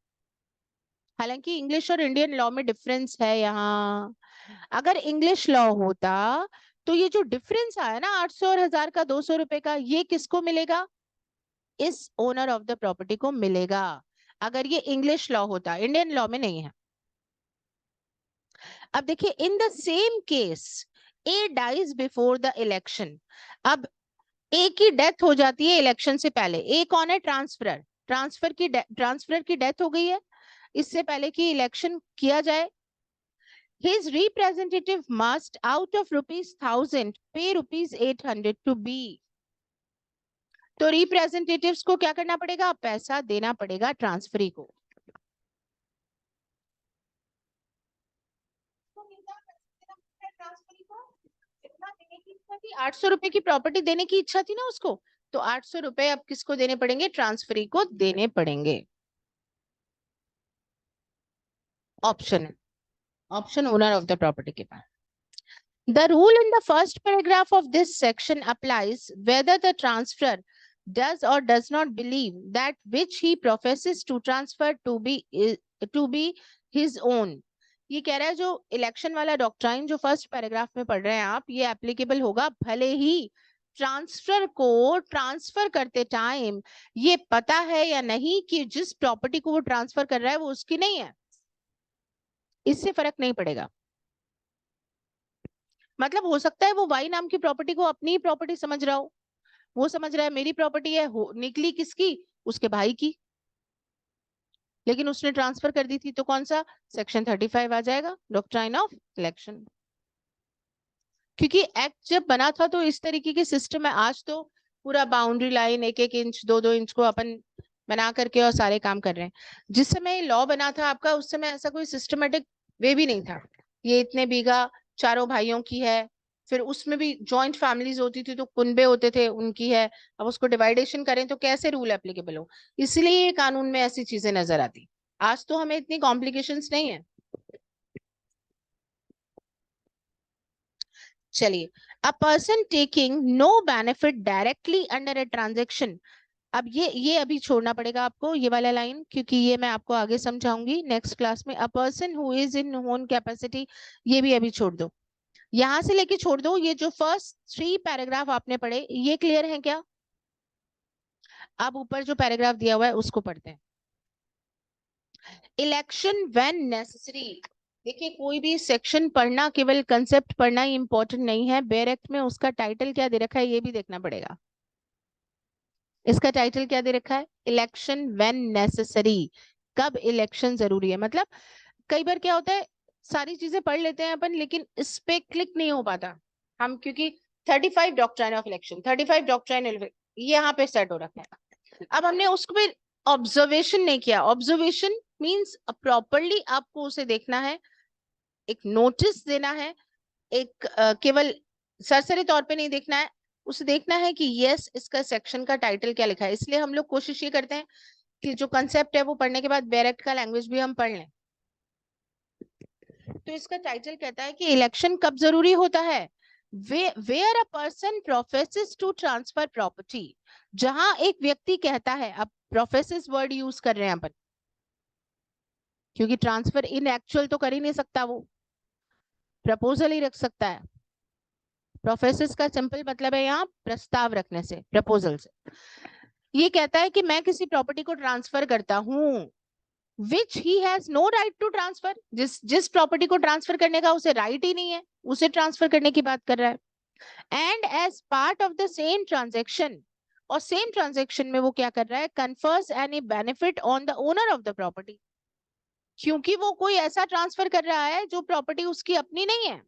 हालांकि इंग्लिश और इंडियन लॉ में डिफरेंस है यहाँ। अगर इंग्लिश लॉ होता तो ये जो डिफरेंस आया ना 800 और 1000 का, 200 रुपए का, ये किसको मिलेगा, इस ओनर ऑफ द प्रॉपर्टी को मिलेगा, अगर ये इंग्लिश लॉ होता, इंडियन लॉ में नहीं है। अब देखिए in the same case A dies before the election, अब ए की डेथ हो जाती है इलेक्शन से पहले। ए कौन है, ट्रांसफरर, ट्रांसफरर की डेथ हो गई है, इससे पहले कि इलेक्शन किया जाए। His representative must out of ₹1000 pay ₹800 to B. तो रिप्रेजेंटेटिव्स को क्या करना पड़ेगा, पैसा देना पड़ेगा ट्रांसफरी को। 800 रुपए की प्रॉपर्टी देने की इच्छा थी ना उसको, तो 800 रुपए अब किसको देने पड़ेंगे, ट्रांसफरी को देने पड़ेंगे। ऑप्शन है, option owner of the property के पास। The rule in the first paragraph of this section applies whether the transferor does or does not believe that which he professes to transfer to be his own. ये कह रहा है जो इलेक्शन वाला डॉक्ट्राइन जो फर्स्ट पैराग्राफ में पढ़ रहे हैं आप, ये एप्लीकेबल होगा भले ही ट्रांसफर को ट्रांसफर करते टाइम ये पता है या नहीं कि जिस प्रॉपर्टी को वो ट्रांसफर कर रहा है वो उसकी नहीं है, इससे फर्क नहीं पड़ेगा। मतलब हो सकता है वो वाई नाम की प्रॉपर्टी को अपनी ही प्रॉपर्टी समझ रहा हो, वो समझ रहा है मेरी प्रॉपर्टी है, निकली किसकी, उसके भाई की, लेकिन उसने ट्रांसफर कर दी थी, तो कौन सा, सेक्शन 35 आ जाएगा, डॉक्ट्राइन ऑफ इलेक्शन। क्योंकि एक्ट जब बना था तो इस तरीके के सिस्टम है, आज तो पूरा बाउंड्री लाइन 1-1 इंच 2-2 इंच को अपन बना करके और सारे काम कर रहे हैं। जिस समय लॉ बना था आपका उस समय ऐसा कोई सिस्टमेटिक वे भी नहीं था, ये इतने बीघा चारों भाइयों की है, फिर उसमें भी जॉइंट फैमिलीज होती थी तो कुनबे होते थे उनकी है, अब उसको डिवाइडेशन करें तो कैसे रूल एप्लीकेबल हो, इसलिए ये कानून में ऐसी चीजें नजर आती। आज तो हमें इतनी कॉम्प्लिकेशंस नहीं है। चलिए, a person taking no benefit directly under a transaction, अब ये अभी छोड़ना पड़ेगा आपको ये वाला लाइन, क्योंकि ये मैं आपको आगे समझाऊंगी नेक्स्ट क्लास में। A person who is in own capacity, ये भी अभी छोड़ दो, यहां से लेके छोड़ दो। ये जो फर्स्ट 3 पैराग्राफ आपने पढ़े ये क्लियर है क्या, अब ऊपर जो पैराग्राफ दिया हुआ है उसको पढ़ते हैं। इलेक्शन व्हेन नेसेसरी, देखिए कोई भी सेक्शन पढ़ना केवल कंसेप्ट पढ़ना ही इंपॉर्टेंट नहीं है, बेयर एक्ट में उसका टाइटल क्या दे रखा है ये भी देखना पड़ेगा। इसका टाइटल क्या दे रखा है, इलेक्शन व्हेन नेसेसरी, कब इलेक्शन जरूरी है। मतलब कई बार क्या होता है सारी चीजें पढ़ लेते हैं अपन, लेकिन इस पे क्लिक नहीं हो पाता हम, क्योंकि 35 डॉक्ट्राइन ऑफ इलेक्शन, 35 डॉक्ट्राइन ये यहाँ पे सेट हो रखा है। अब हमने उसको पे ऑब्जर्वेशन नहीं किया। ऑब्जर्वेशन मीन्स प्रॉपरली आपको उसे देखना है, एक नोटिस देना है, एक केवल सरसरी तौर पे नहीं देखना है, उसे देखना है कि यस इसका सेक्शन का टाइटल क्या लिखा है। इसलिए हम लोग कोशिश ये करते हैं कि जो कंसेप्ट है वो पढ़ने के बाद डायरेक्ट का लैंग्वेज भी हम पढ़ लें। तो इसका टाइटल कहता है कि इलेक्शन कब जरूरी होता है, where a person professes to transfer property, जहां एक व्यक्ति कहता है, अब प्रोफेसेस वर्ड यूज कर रहे हैं अपन, क्योंकि ट्रांसफर इन एक्चुअल तो कर ही नहीं सकता, वो प्रपोजल ही रख सकता है। प्रोफेसेस का सिंपल मतलब है यहाँ प्रस्ताव रखने से, प्रपोजल से। ये कहता है कि मैं किसी प्रॉपर्टी को ट्रांसफर करता हूं, which he has no right to transfer, जिस प्रॉपर्टी को ट्रांसफर करने का उसे राइट ही नहीं है, उसे ट्रांसफर करने की बात कर रहा है। And as part of the same transaction, और सेम ट्रांजेक्शन में वो क्या कर रहा है, confers any benefit on the owner of the property, क्योंकि वो कोई ऐसा ट्रांसफर कर रहा है जो प्रॉपर्टी उसकी अपनी नहीं है,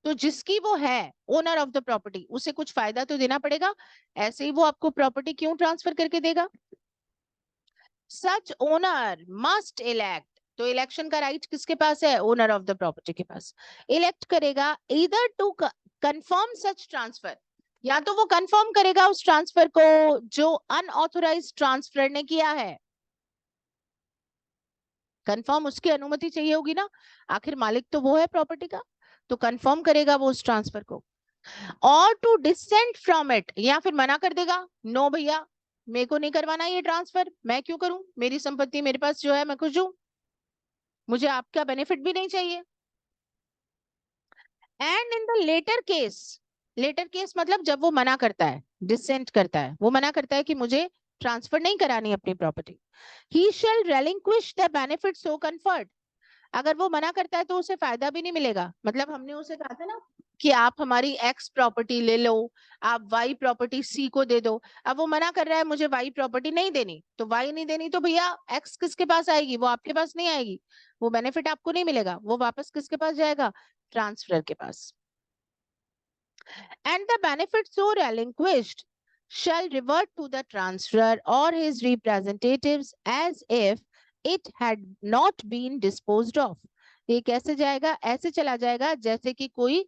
तो जिसकी वो है ओनर ऑफ द प्रॉपर्टी, उसे कुछ फायदा तो देना पड़ेगा, ऐसे ही वो आपको प्रॉपर्टी क्यों ट्रांसफर करके देगा। सच ओनर मस्ट इलेक्ट, तो इलेक्शन का राइट किसके पास है, ओनर ऑफ द प्रॉपर्टी के पास। इलेक्ट करेगा either to confirm such transfer, या तो वो कंफर्म करेगा उस ट्रांसफर को जो अनऑथोराइज्ड ट्रांसफर ने किया है। कंफर्म, उसकी अनुमति चाहिए होगी ना, आखिर मालिक तो वो है प्रॉपर्टी का, तो कंफर्म करेगा वो उस ट्रांसफर को। और टू डिसेंट फ्रॉम इट, या फिर मना कर देगा, नो भैया मेरे को नहीं करवाना ये ट्रांसफर, मैं क्यों करूं, मेरी संपत्ति मेरे पास जो है मैं खुश हूं, मुझे आपका बेनिफिट भी नहीं चाहिए। And in the latter case मतलब जब वो मना करता है, डिसेंट करता है, वो मना करता है कि मुझे ट्रांसफर नहीं करानी अपनी property, he shall relinquish the benefit so conferred, अगर वो मना करता है तो उसे फायदा भी नहीं मिलेगा। मतलब हमने उसे कहा था ना कि आप हमारी एक्स प्रॉपर्टी ले लो, आप वाई प्रॉपर्टी सी को दे दो, अब वो मना कर रहा है मुझे वाई प्रॉपर्टी नहीं देनी, तो वाई नहीं देनी तो भैया एक्स किसके पास आएगी, वो आपके पास नहीं आएगी, वो बेनिफिट आपको नहीं मिलेगा, वो वापस किसके पास जाएगा, ट्रांसफर के पास। And the benefit so relinquished shall revert to the transferor or his representatives as if it had not been disposed of, ये कैसे जाएगा, ऐसे चला जाएगा जैसे कि कोई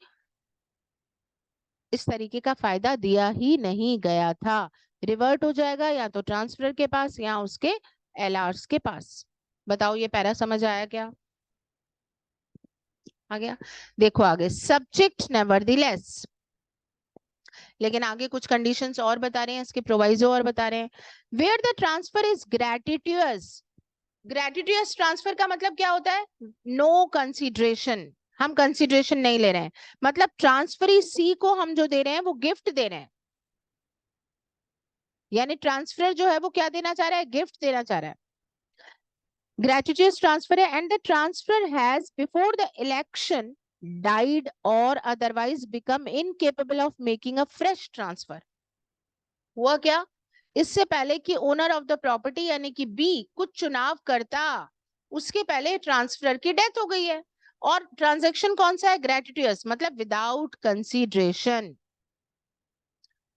इस तरीके का फायदा दिया ही नहीं गया था। रिवर्ट हो जाएगा या तो ट्रांसफर के पास या उसके एलआर्स के पास। बताओ ये पैरा समझ आया क्या, आ गया। देखो आगे, सब्जेक्ट नेवरदीलेस, लेकिन आगे कुछ कंडीशंस और बता रहे हैं, इसके प्रोवाइजो और बता रहे हैं। Where the transfer is gratuitous, gratuitous transfer का मतलब क्या होता है, नो कंसीडरेशन, हम कंसीडरेशन नहीं ले रहे हैं, मतलब ट्रांसफरी सी को हम जो दे रहे हैं वो गिफ्ट दे रहे हैं, यानी ट्रांसफर जो है वो क्या देना चाह रहा है, गिफ्ट देना चाह रहा है। ग्रेटिट्यूअस ट्रांसफर है। And the transfer has before the election died or otherwise become incapable of making a fresh transfer, हुआ क्या, इससे पहले कि ओनर ऑफ द प्रॉपर्टी यानी कि बी कुछ चुनाव करता, उसके पहले ट्रांसफर की डेथ हो गई है, और ट्रांजैक्शन कौन सा है, ग्रेटिट्यूअस, मतलब विदाउट कंसीडरेशन।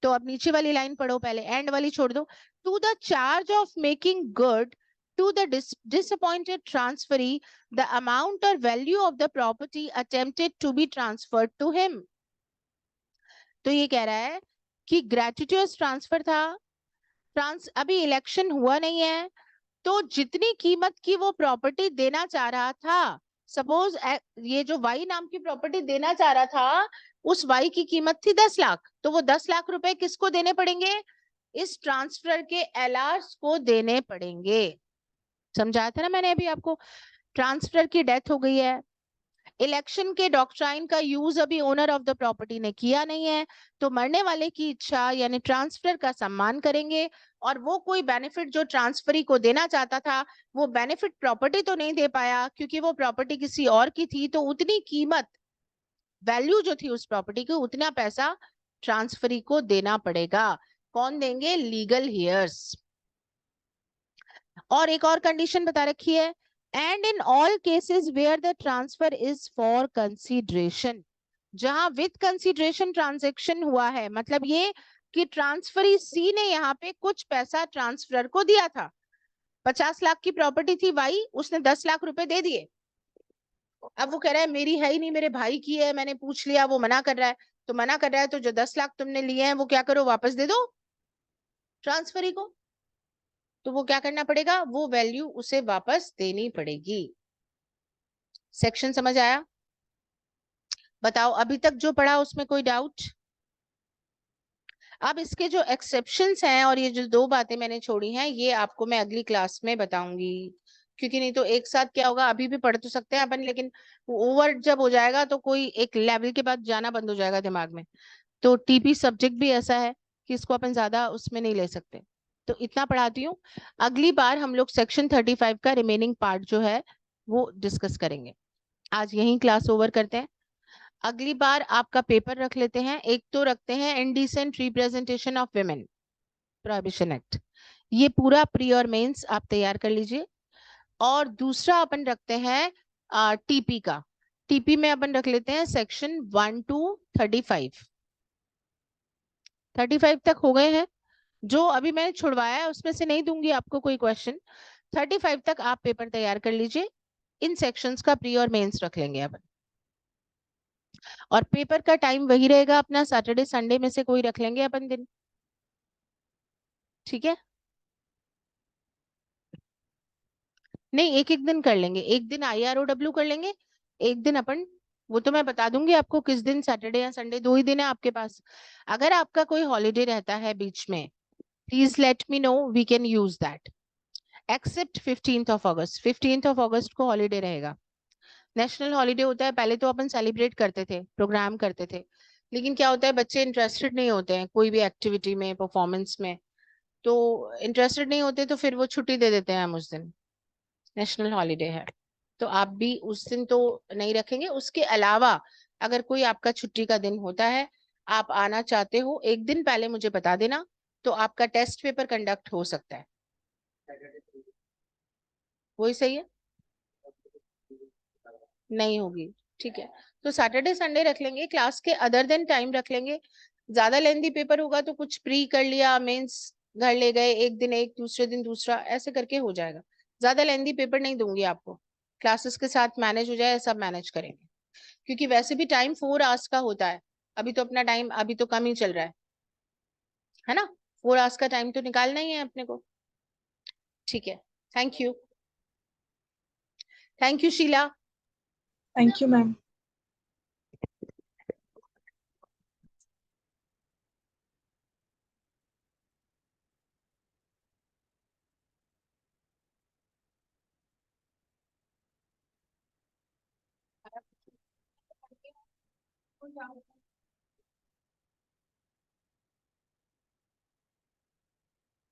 तो अब नीचे वाली लाइन पढ़ो पहले, एंड वाली छोड़ दो। To the charge of making good to the disappointed transferee the amount or value of the property attempted to be transferred to him, तो ये कह रहा है कि ग्रेटिट्यूअस ट्रांसफर था, अभी इलेक्शन हुआ नहीं है, तो जितनी कीमत की वो प्रॉपर्टी देना चाह रहा था, सपोज ये जो वाई नाम की प्रॉपर्टी देना चाह रहा था, उस वाई की कीमत थी 10 लाख, तो वो 10 लाख रुपए किसको देने पड़ेंगे, इस ट्रांसफर के एलआर्स को देने पड़ेंगे। समझाया था ना मैंने अभी आपको, ट्रांसफर की डेथ हो गई है, इलेक्शन के डॉक्ट्राइन का यूज अभी ओनर ऑफ द प्रॉपर्टी ने किया नहीं है, तो मरने वाले की इच्छा यानी ट्रांसफर का सम्मान करेंगे, और वो कोई बेनिफिट जो ट्रांसफरी को देना चाहता था वो बेनिफिट प्रॉपर्टी तो नहीं दे पाया, क्योंकि वो प्रॉपर्टी किसी और की थी, तो उतनी कीमत, वैल्यू जो थी उस प्रॉपर्टी की, उतना पैसा ट्रांसफरी को देना पड़ेगा। कौन देंगे, लीगल हियर्स। और एक और कंडीशन बता रखी है, and in all cases where the transfer is for consideration, जहां विथ कंसीडरेशन ट्रांजेक्शन हुआ है, मतलब ये कि ट्रांसफरी सी ने यहाँ पे कुछ पैसा ट्रांसफर को दिया था। 50 लाख की प्रॉपर्टी थी वाई, उसने 10 लाख रुपए दे दिए। अब वो कह रहा है मेरी है ही नहीं, मेरे भाई की है, मैंने पूछ लिया, वो मना कर रहा है। तो मना कर रहा है तो जो 10 लाख तुमने लिए हैं वो क्या करो, वापस दे दो ट्रांसफरी को। तो वो क्या करना पड़ेगा, वो वैल्यू उसे वापस देनी पड़ेगी। सेक्शन समझ आया? बताओ अभी तक जो पढ़ा उसमें कोई डाउट? अब इसके जो एक्सेप्शंस हैं और ये जो दो बातें मैंने छोड़ी हैं, ये आपको मैं अगली क्लास में बताऊंगी, क्योंकि नहीं तो एक साथ क्या होगा, अभी भी पढ़ तो सकते हैं अपन, लेकिन ओवर जब हो जाएगा तो कोई एक लेवल के बाद जाना बंद हो जाएगा दिमाग में। तो टीपी सब्जेक्ट भी ऐसा है कि इसको अपन ज्यादा उसमें नहीं ले सकते। तो इतना पढ़ाती हूँ, अगली बार हम लोग सेक्शन 35 का रिमेनिंग पार्ट जो है वो डिस्कस करेंगे। आज यही क्लास ओवर करते हैं। अगली बार आपका पेपर रख लेते हैं, एक तो रखते हैं indecent representation of women prohibition act, ये पूरा प्री और मेंस आप तैयार कर लीजिए। और दूसरा अपन रखते हैं टीपी का। टीपी में अपन रख लेते हैं सेक्शन 1 to 35। 35 तक हो गए हैं। जो अभी मैंने छुड़वाया है उसमें से नहीं दूंगी आपको कोई क्वेश्चन। 35 तक आप पेपर तैयार कर लीजिए, इन सेक्शंस का प्री और मेंस रख लेंगे अपन। और पेपर का टाइम वही रहेगा अपना, सैटरडे संडे में से कोई रख लेंगे अपन दिन। ठीक है? नहीं, एक एक दिन कर लेंगे, एक दिन IROW कर लेंगे, एक दिन अपन, वो तो मैं बता दूंगी आपको किस दिन, सैटरडे या संडे, दो ही दिन है आपके पास। अगर आपका कोई हॉलीडे रहता है बीच में, please let me know, we can use that. Except 15 of August, 15 of August को हॉलीडे रहेगा, नेशनल हॉलीडे होता है। पहले तो अपन सेलिब्रेट करते थे, प्रोग्राम करते थे, लेकिन क्या होता है बच्चे इंटरेस्टेड नहीं होते हैं कोई भी एक्टिविटी में, परफॉर्मेंस में। तो इंटरेस्टेड नहीं होते तो फिर वो छुट्टी दे देते हैं हम उस दिन, नेशनल हॉलीडे है। तो आप भी उस दिन तो नहीं रखेंगे, उसके अलावा अगर कोई आपका छुट्टी का दिन होता है, आप आना चाहते हो, एक दिन पहले मुझे बता देना, तो आपका टेस्ट पेपर कंडक्ट हो सकता है। वही सही है, नहीं होगी, ठीक है। तो सैटरडे संडे रख लेंगे, क्लास के अदर देन टाइम रख लेंगे। ज्यादा लेंदी पेपर होगा तो कुछ प्री कर लिया, मेंस घर ले गए, एक दिन एक, दूसरे दिन दूसरा, ऐसे करके हो जाएगा। ज्यादा लेंदी पेपर नहीं दूंगी आपको, क्लासेस के साथ मैनेज हो जाए, सब मैनेज करेंगे। क्योंकि वैसे भी टाइम 4 आवर्स का होता है, अभी तो अपना टाइम अभी तो कम ही चल रहा है ना। 4 आवर्स का टाइम तो निकालना ही है अपने को। ठीक है, thank you, thank you Sheela. Thank you ma'am.